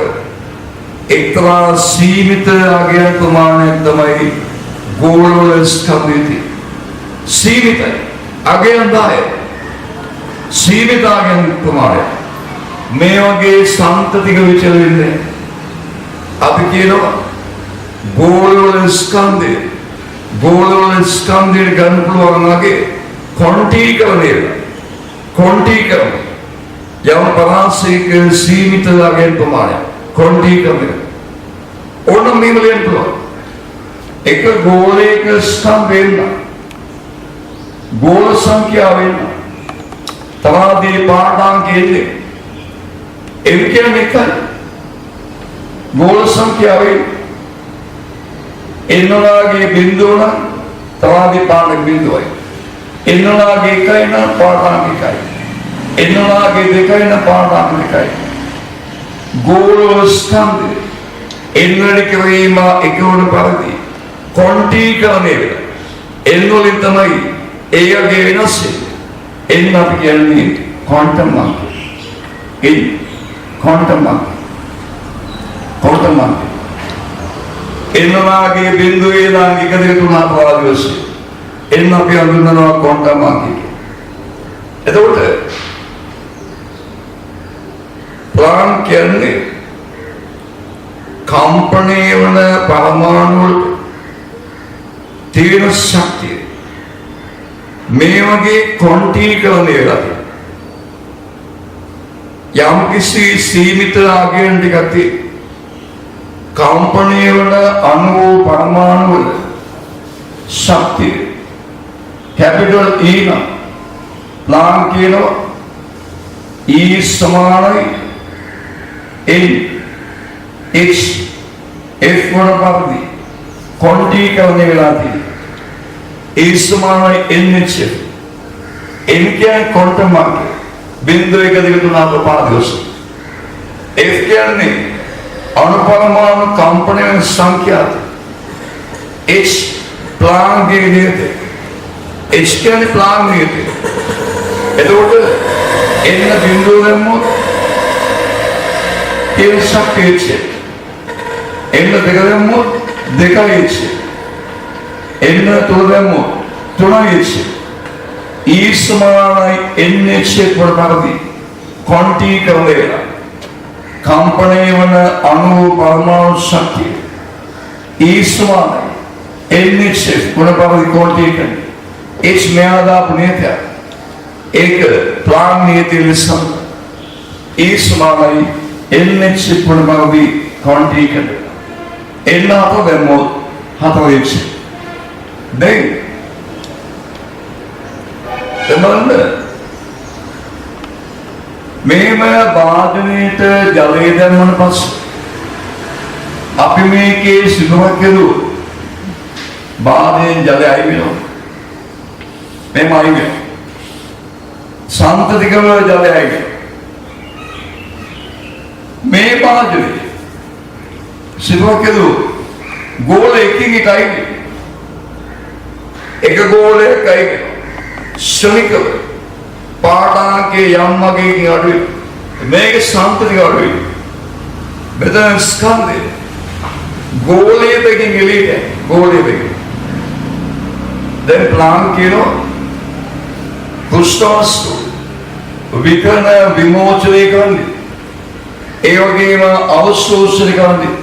එක්තරා සීමිත අගයන් ප්‍රමාණයක් තමයි ගෝලවල ස්කන්ධයේ සීමිතයි. අගයන් 10 සීමිත අගයන් ප්‍රමාණය. මේ වගේ සන්තතික විචලනය අපි කියනවා ගෝලවල ස්කන්ධය ගන්න පුළුවන් වගේ කොන්ටීකරණය යම් පරාසයක සීමිත අගයන් ප්‍රමාණය කොන්ටීකරණය ඕනම මේවලෙන් පුළුවන්. එක ගෝලයක ස්කන්ධයෙන් ගෝල සංඛ්‍යාවෙන් තවදී පාඩාංකයේ එවිකෙන එකයි ගෝල සංඛ්‍යාවෙන් එන්නලාගේ බිඳුව නම් තවදී පාඩක බිඳුවයි එන්නලාගේ එකයි නම් පාඩාංක එකයි එන්නලාගේ දෙකයි නම් පාඩාංක එකයි ගෝල ස්කන්ධය එන්නලි කිරීම එකවන පරිදි කොන්ටීකරණය වෙනවා. එන්නවලින් තමයි ඒගේ වෙනස් වෙන්නේ. එන්න අපි කියන්නේ ක්වොන්ටම් මාර්ගය. එන්නවාගේ බිඳුවේ නම් 1 2 3 4 ආදී වශයෙන් එන්න අපි හඳුන්වනවා ක්වොන්ටම් මාර්ගය. එතකොට ප්ලාන්ක් කියන්නේ කම්පණය වන පරමාණු වල තියෙන ශක්තිය මේ වගේ කොන්ටීකරණය වෙලා තියෙනවා. යම් කිසි සීමිත ආගයන් ටිකක් කම්පණය වන අණු පරමාණු වල ශක්තිය කැපිටල් E නම් ප්ලාන්ක් කියනවා E සමානයි N H F වන පරිදි කොන්ටීකරණය වෙලා තියෙනවා. E සමානයි NH N කියන්නේ ක්වොන්ටම් මාර්ගය. බිඳුව 1 2 3 4 5 දවස. F කියන්නේ අණු පරමාණු කම්පන වෙන සංඛ්‍යාව. H ප්ලාන්ක්ගේ නියතය. H කියන්නේ ප්ලාන්ක් නියතය. එතකොට එන්න බිඳුව දැම්මොත් ඒ ශක්තිය H. එන්න දෙක දැම්මොත් දෙකයි H. එන්න තුන දැම්මොත් තුනයි E සමානයි NH වලදී ක්වොන්ටීකරණය වෙනවා. කම්පණය වන අණු පරමාණු ශක්තිය E සමානයි NH වලදී ක්වොන්ටීකරණය. H මෙයාදා පුණ්‍යතය. ඒක ප්ලාන් නීතිය ලෙස E සමානයි NH වලදී ක්වොන්ටීකරණය. එන්න අප දැම්මොත් 4H. දැන් එමන්ද මේම වාදනයේට ජලය දැම්මම පස්සේ අපි මේකේ සිදුවක් කෙරුවොත් වාදයෙන් ජලය අයින් වෙනවා. මේම අයින් වෙනවා. සම්පතිකව ජලය අයින් වෙනවා. මේ වාදනයේ සිදුවක් කෙරුවොත් ගෝල එකකින් එක අයින් වෙනවා. එක ගෝලයක අයින් වෙනවා. ශ්‍රමිකව පාඩාගේ යම් වගේකින් අඩුයි. මේක සම්පතික අඩුයි. මෙතන ස්කන්ධය ගෝලයේ දෙකින් එළියට ගෝලයේ දෙකින් දැන් ප්ලාන් කියනවා කුෂ්ඨවස්තු විකර්ණ විමෝචනය කරන්නේ ඒ වගේම අවශෝෂණය කරන්නේ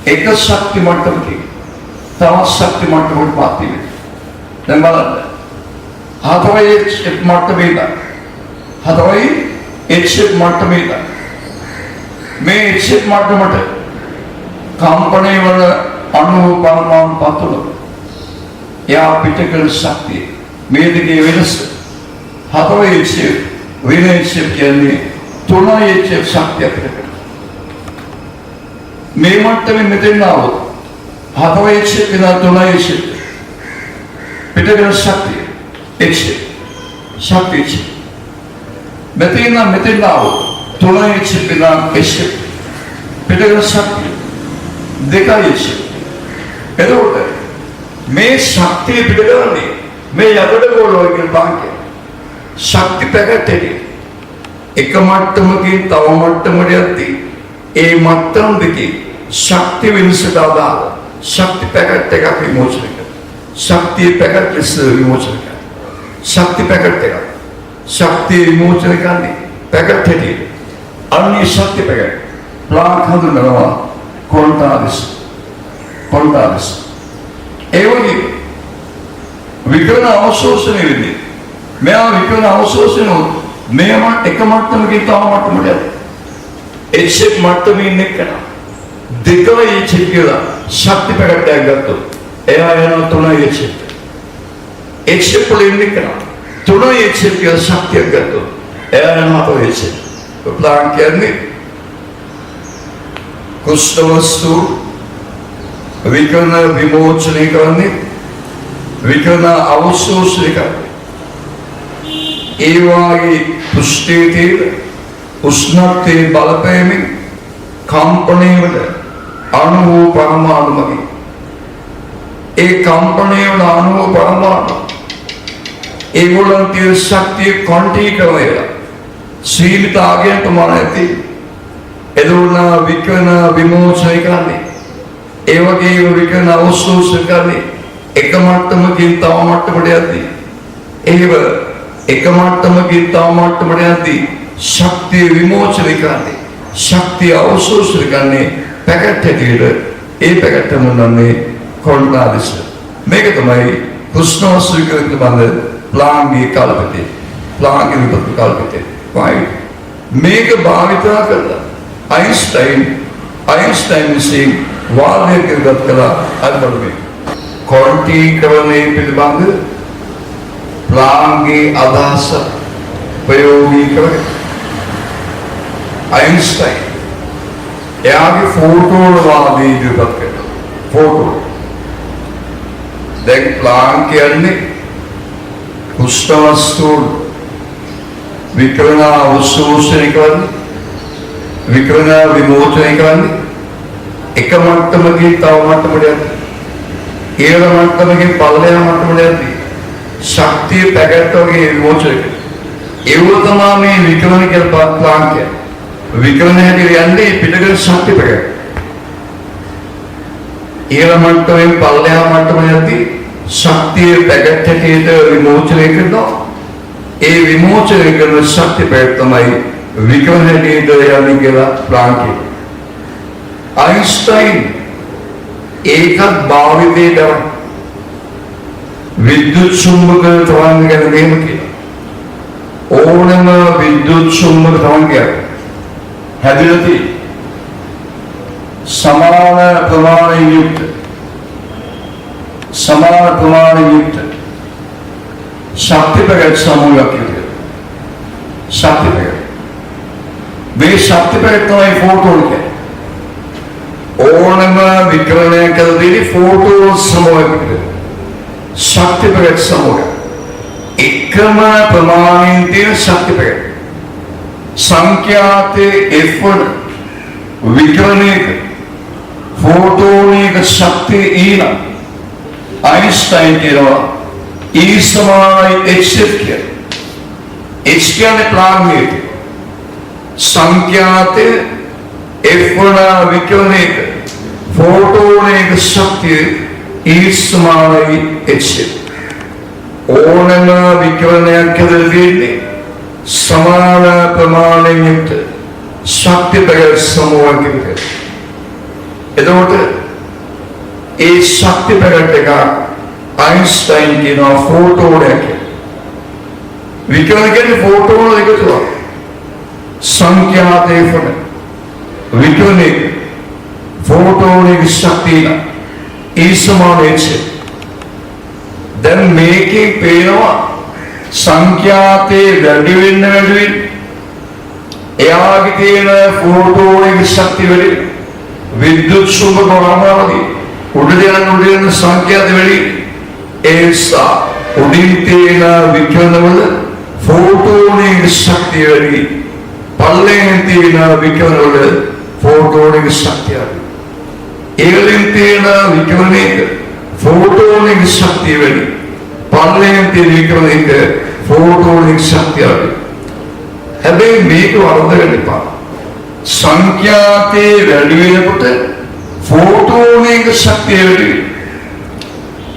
එක ශක්ති මට්ටමකින් තවත් ශක්ති මට්ටමකට පාත් වෙනවා. දැන් බලන්න හතරයි H මට්ටමේ හතරයි H මට්ටමේ මේ H මට්ටමට කම්පණය වන අණු පරමාණු පතුල යා පිටකල ශක්තිය මේ දෙකේ වෙනස හතරයි H වෙන H කියන්නේ තුනයි H ශක්තිය පිටකල මේ මට්ටමේ මෙතෙන් ආවොත් හතරයි H වෙන තුනයි H පිටකල ශක්තිය H ශක්තිය මෙතන ආවොත් තුනයි H වෙන H පිටකල ශක්තිය දෙකයි H. එතකොට මේ ශක්තිය පිටකරන්නේ මේ යකඩ ගෝලවල කියන බාංකේ ශක්ති පැකට් එකේ එක මට්ටමකින් තව මට්ටමකට යද්දී ඒ මට්ටම් දෙකේ ශක්ති වෙනසට අදාළ ශක්ති පැකට් එකක් විමෝචනය කරනවා. ශක්තිය පැකට් ලෙස විමෝචනය කරනවා. ශක්ති පැකට් එක ශක්තිය විමෝචනය කරන්නේ පැකට් හැටියට. අන්නේ ශක්ති පැකට් ප්ලාන්ක් හඳුන්වනවා කොන්ටාරිස් ඒ වගේ විකර්ණ අවශෝෂණය වෙන්නේ මෙයා විකර්ණ අවශෝෂණය මෙයම එක මට්ටමකින් තව මට්ටමකට යනවා. H මට්ටමේ ඉන්න එක දෙකම H කියලා ශක්ති පැකට් එකක් ගත්තොත් එයා යනවා තුනයි H. H වලින් ඉන්න එක තුනයි H කියලා ශක්තියක් ගත්තොත් එයා යනවා හතරයි H. ප්ලාන්ක් කියන්නේ කුෂ්ඨවස්තු විකර්ණ විමෝචනය කරන්නේ විකර්ණ අවශෝෂණය කරන්නේ ඒ වාගේ පුෂ්ඨයේ තියෙන උෂ්ණත්වයේ බලපෑමෙන් කම්පණය වන අණු පරමාණු මගින් ඒ කම්පණය වන අණු පරමාණු ඒගොල්ලන්ගේ ශක්තිය ක්වොන්ටීකරණය වෙලා සීමිත ආගයන්ට මානති එදුණා විකර්ණ විමෝචනය කරන්නේ ඒ වගේ විකර්ණ අවශෝෂණය කරන්නේ එක මට්ටමකින් තව මට්ටමකට යද්දී ඒව එක මට්ටමකින් තව මට්ටමකට යද්දී ශක්තිය විමෝචනය කරන්නේ ශක්තිය අවශෝෂණය කරන්නේ පැකට් හැටියට ඒ පැකට් එක මොනන්නේ කොන්ටාරිස් මේක තමයි කුෂ්ඨවස්තු විකර්ණ බඳ ප්ලාන්ගේ කල්පිතේ ප්ලාන්ගේ විපත්ති කල්පිතේ මේක භාවිතා කරලා අයින්ස්ටයින් විසින් වාදනය කරගත් කළා අල්බර්ට් ක්වොන්ටීකරණය පිළිබඳ ප්ලාන්ගේ අදහස ප්‍රයෝගික කරගෙන අයින්ස්ටයින් එයාගේ ෆෝටෝ වාදී ඉදිරිපත් කරනවා ෆෝටෝ දැන් ප්ලාන් කියන්නේ කුෂ්ඨවස්තු විකර්ණ අවශෝෂණය කරන්නේ විකර්ණ විමෝචනය කරන්නේ එක මට්ටමකින් තව මට්ටමකට යද්දී ඊළඟ මට්ටමකින් පල්ලෙහා මට්ටමකට යද්දී ශක්තිය පැකට් වගේ විමෝචනය කරනවා ඒව තමයි මේ විකර්ණ කියලා ප්ලාන් කියන්නේ විකර්ණ හැටියට යන්නේ පිටකර ශක්ති පැකට් ඊළඟ මට්ටමෙන් පල්ලෙහා මට්ටමකට යද්දී ශක්තිය පැකට් එකේට විමෝචනය කරනවා. ඒ විමෝචනය කරන ශක්තිය පැකට් තමයි විකර්ණයට යන්නේ කියලා ප්ලාන් කළා. අයින්ස්ටයින් ඒකත් භාවිතයට විද්‍යුත් චුම්බක තරංග ගැන මෙහෙම කියනවා. ඕනම විද්‍යුත් චුම්බක තරංගයක් හැදිලා තියෙන්නේ සමාන ප්‍රමාණයෙන් යුක්ත ශක්ති පැකට් සමූහයක් විදිහට. ශක්ති පැකට්. මේ ශක්ති පැකට් තමයි ෆෝටෝන කියන්නේ. ඕනම විකිරණයක් කරදී ෆෝටෝ සමූහයක් විදිහට. ශක්ති පැකට් සමූහයක්. එකම ප්‍රමාණයෙන් තියෙන ශක්ති පැකට්. සංඛ්‍යාතයේ F1 විකිරණයක ෆෝටෝනික ශක්තිය ඊළඟ අයින්ස්ටයින් කියනවා E සමානයි hf කියලා. h කියන්නේ ප්ලාන්ක් සංඛ්‍යාතයේ F1 විකිරණයක ෆෝටෝනික ශක්තිය E සමානයි hf. ඕනම විකිරණයක් හැදෙන්නේ සමාන ප්‍රමාණයෙන් යුක්ත ශක්ති පැකට් සමූහයකට. එතකොට ඒ ශක්ති පැකට් එක අයින්ස්ටයින් කියන ෆෝටෝනයක්. විකිරණ කියන්නේ ෆෝටෝන එකතුවක්. සංඛ්‍යාතයේ ෆොන විකිරණේ ෆෝටෝනික ශක්තිය E සමාන h. දැන් මේකේ පේනවා සංඛ්‍යාතයේ වැඩි වෙන්න එයාගේ තියෙන ෆෝටෝනික ශක්තිය වැඩි විද්‍යුත් චුම්බක වර්ණාවදී උඩ යන සංඛ්‍යාත වැඩි ඒ නිසා උඩින් තියෙන විකිරණවල ෆෝටෝනික ශක්තිය වැඩි පල්ලෙන් තියෙන විකිරණවල ෆෝටෝනික ශක්තිය වැඩි. ඒවලින් තියෙන විකිරණයක ෆෝටෝනික ශක්තිය වැඩි පල්ලෙන් තියෙන විකිරණයක ෆෝටෝනික ශක්තිය වැඩි. හැබැයි මේක වරදගන්න එපා. සංඛ්‍යාතයේ වැඩි වෙනකොට ෆෝටෝනික ශක්තිය වැඩි.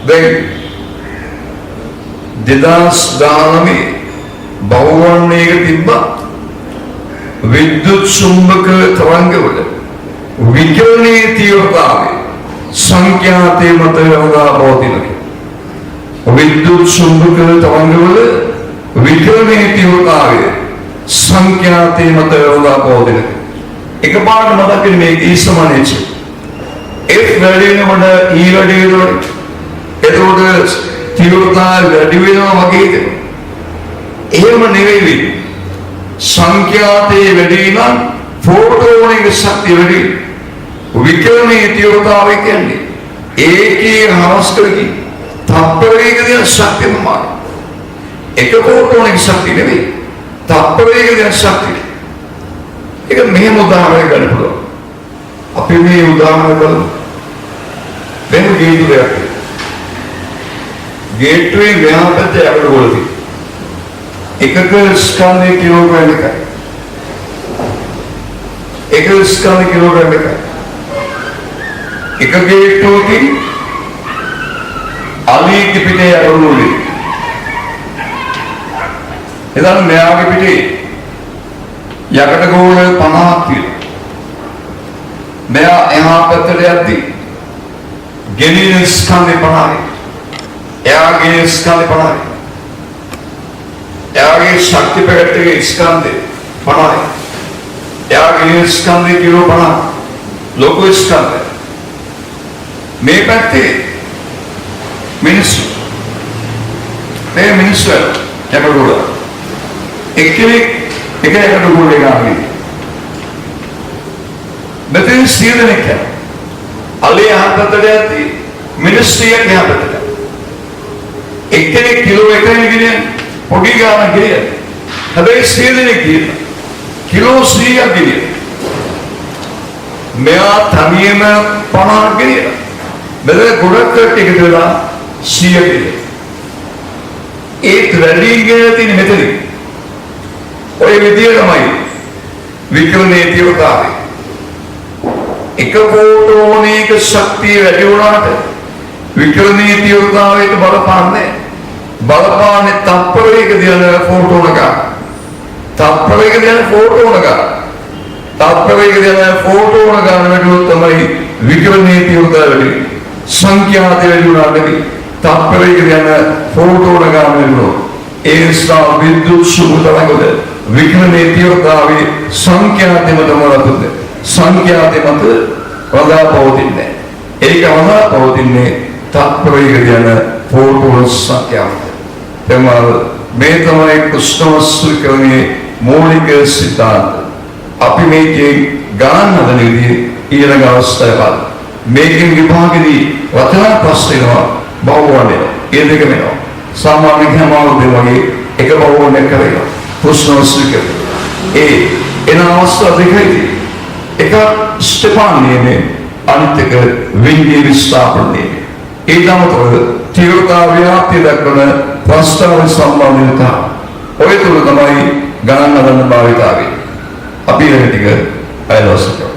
දැන් 2019 බහුවර්ණයක තිබ්බ විද්‍යුත් චුම්බක තරංගවල විකිරණයේ තීව්‍රතාවය සංඛ්‍යාතයේ මත යොදා පවතින. විද්‍යුත් චුම්බක තරංගවල විකිරණයේ තීව්‍රතාවය සංඛ්‍යාතයේ මත යොදා පවතින. එකපාරට මතක් වෙන්නේ මේ E සමාන h. F වැඩි වෙනකොට E වැඩි වෙනවා. එතකොට තීව්‍රතාවය වැඩි වෙනවා වගේ. එහෙම නෙවෙයි. සංඛ්‍යාතයේ වැඩි නම් ෆෝටෝනික ශක්තිය වැඩි. විකිරණයේ තීව්‍රතාවය කියන්නේ ඒකේ හරස්කලකින් තප්පරයකදී ශක්තිය මාන. එක ෆෝටෝනික ශක්තිය නෙවෙයි. තප්පරයකදී ශක්තිය. ඒක මෙහෙම උදාහරණයක් ගන්න පුළුවන්. අපි මේ උදාහරණ බලමු. දැන් ගේට්ටුවයක්. ගේට්ටුවේ මෙහා පැත්තේ අපිට ගොඩදී. එකක ස්කන්ධය කිලෝග්‍රෑම් එකයි. එක ස්කන්ධය කිලෝග්‍රෑම් එකයි. එක ගේට්ටුවකින් අලී පිටේ යවුනේ. එතන මෙයාගේ පිටේ යකඩ ගෝල 50ක් තියෙනවා. මෙයා එහා පැත්තට යද්දී ගෙනියන ස්කන්ධය 50යි. එයාගේ ස්කන්ධය 50යි. එයාගේ ශක්ති පැකට් ස්කන්ධය 50යි. එයාගේ ස්කන්ධය කිලෝ 50. ලොකු ස්කන්ධය. මේ පැත්තේ මිනිස්සු. මේ මිනිස්සු යකඩ ගෝල. එක්කෙනෙක් එක යකඩ ගෝල ගානේ. මෙතන සීදෙනෙක් අලේ අහකට යද්දී මිනිස්සු යහකට. එක්කෙනෙක් කිලෝ 1යි කියන්නේ පොඩි ගානක් කියන්නේ. හැබැයි සීදෙනෙක් කියන්නේ කිලෝ 100ක් කියන්නේ. මෙයා තනියම 50ක් කියන්නේ. මෙතන ගොඩක් එකතු වෙලා 100 කියන්නේ. ඒ ට්‍රෙඩින් ගෙන තියෙන මෙතන. ඔය විදිය තමයි විකිරණයේ තීව්‍රතාවය. එක ෆෝටෝනික ශක්තිය වැඩි වුණාට වික්‍රමී තීව්‍රතාවයට බලපාන්නේ බලපාන්නේ තප්පරයක දින ෆෝටෝන එක තප්පරයක දින ෆෝටෝන එක තප්පරයක දින ෆෝටෝන ගන්න වැඩිවොත් තමයි වික්‍රමී තීව්‍රතාවය සංඛ්‍යාත වැඩිුණාට තප්පරයක දින ෆෝටෝන ගන්න වැඩිවොත් ඒ නිසා විද්‍යුත් සුළු තරංගවල වික්‍රමී තීව්‍රතාවයේ සංඛ්‍යාතෙම තමරතුද සංඛ්‍යාතෙ මත වදා පවතින්නේ ඒක වදා පවතින්නේ තප්පරයක දින ෆෝටෝන සංඛ්‍යාත එමල් මේ තමයි කුෂ්ඨවස්තු ක්‍රමයේ මූලික සිද්ධාන්ත අපි මේකේ ගණන් හදන විදිහ ඊළඟ අවස්ථාවවල මේකෙන් විභාගෙදී වචන ප්‍රශ්න එනවා බහුවර්ණය ඒ දෙක වෙනවා සාමාන්‍ය හැමෝටම වගේ එක බහුවර්ණයක් කරේනවා කුෂ්ඨවස්තු ඒ එන අවස්ථා දෙකයි එක ස්ටෙපානියේ අනිත් එක විඤ්ඤාණ විස්ථාපනයේ ඒ තමතොර තීව්‍රතාවය දක්වන ප්‍රස්තාව සම්බන්ධතා ඔය තුල තමයි ගණන් හදන්න භාවිතාවේ අපි ඒක ටික අයලොස්සට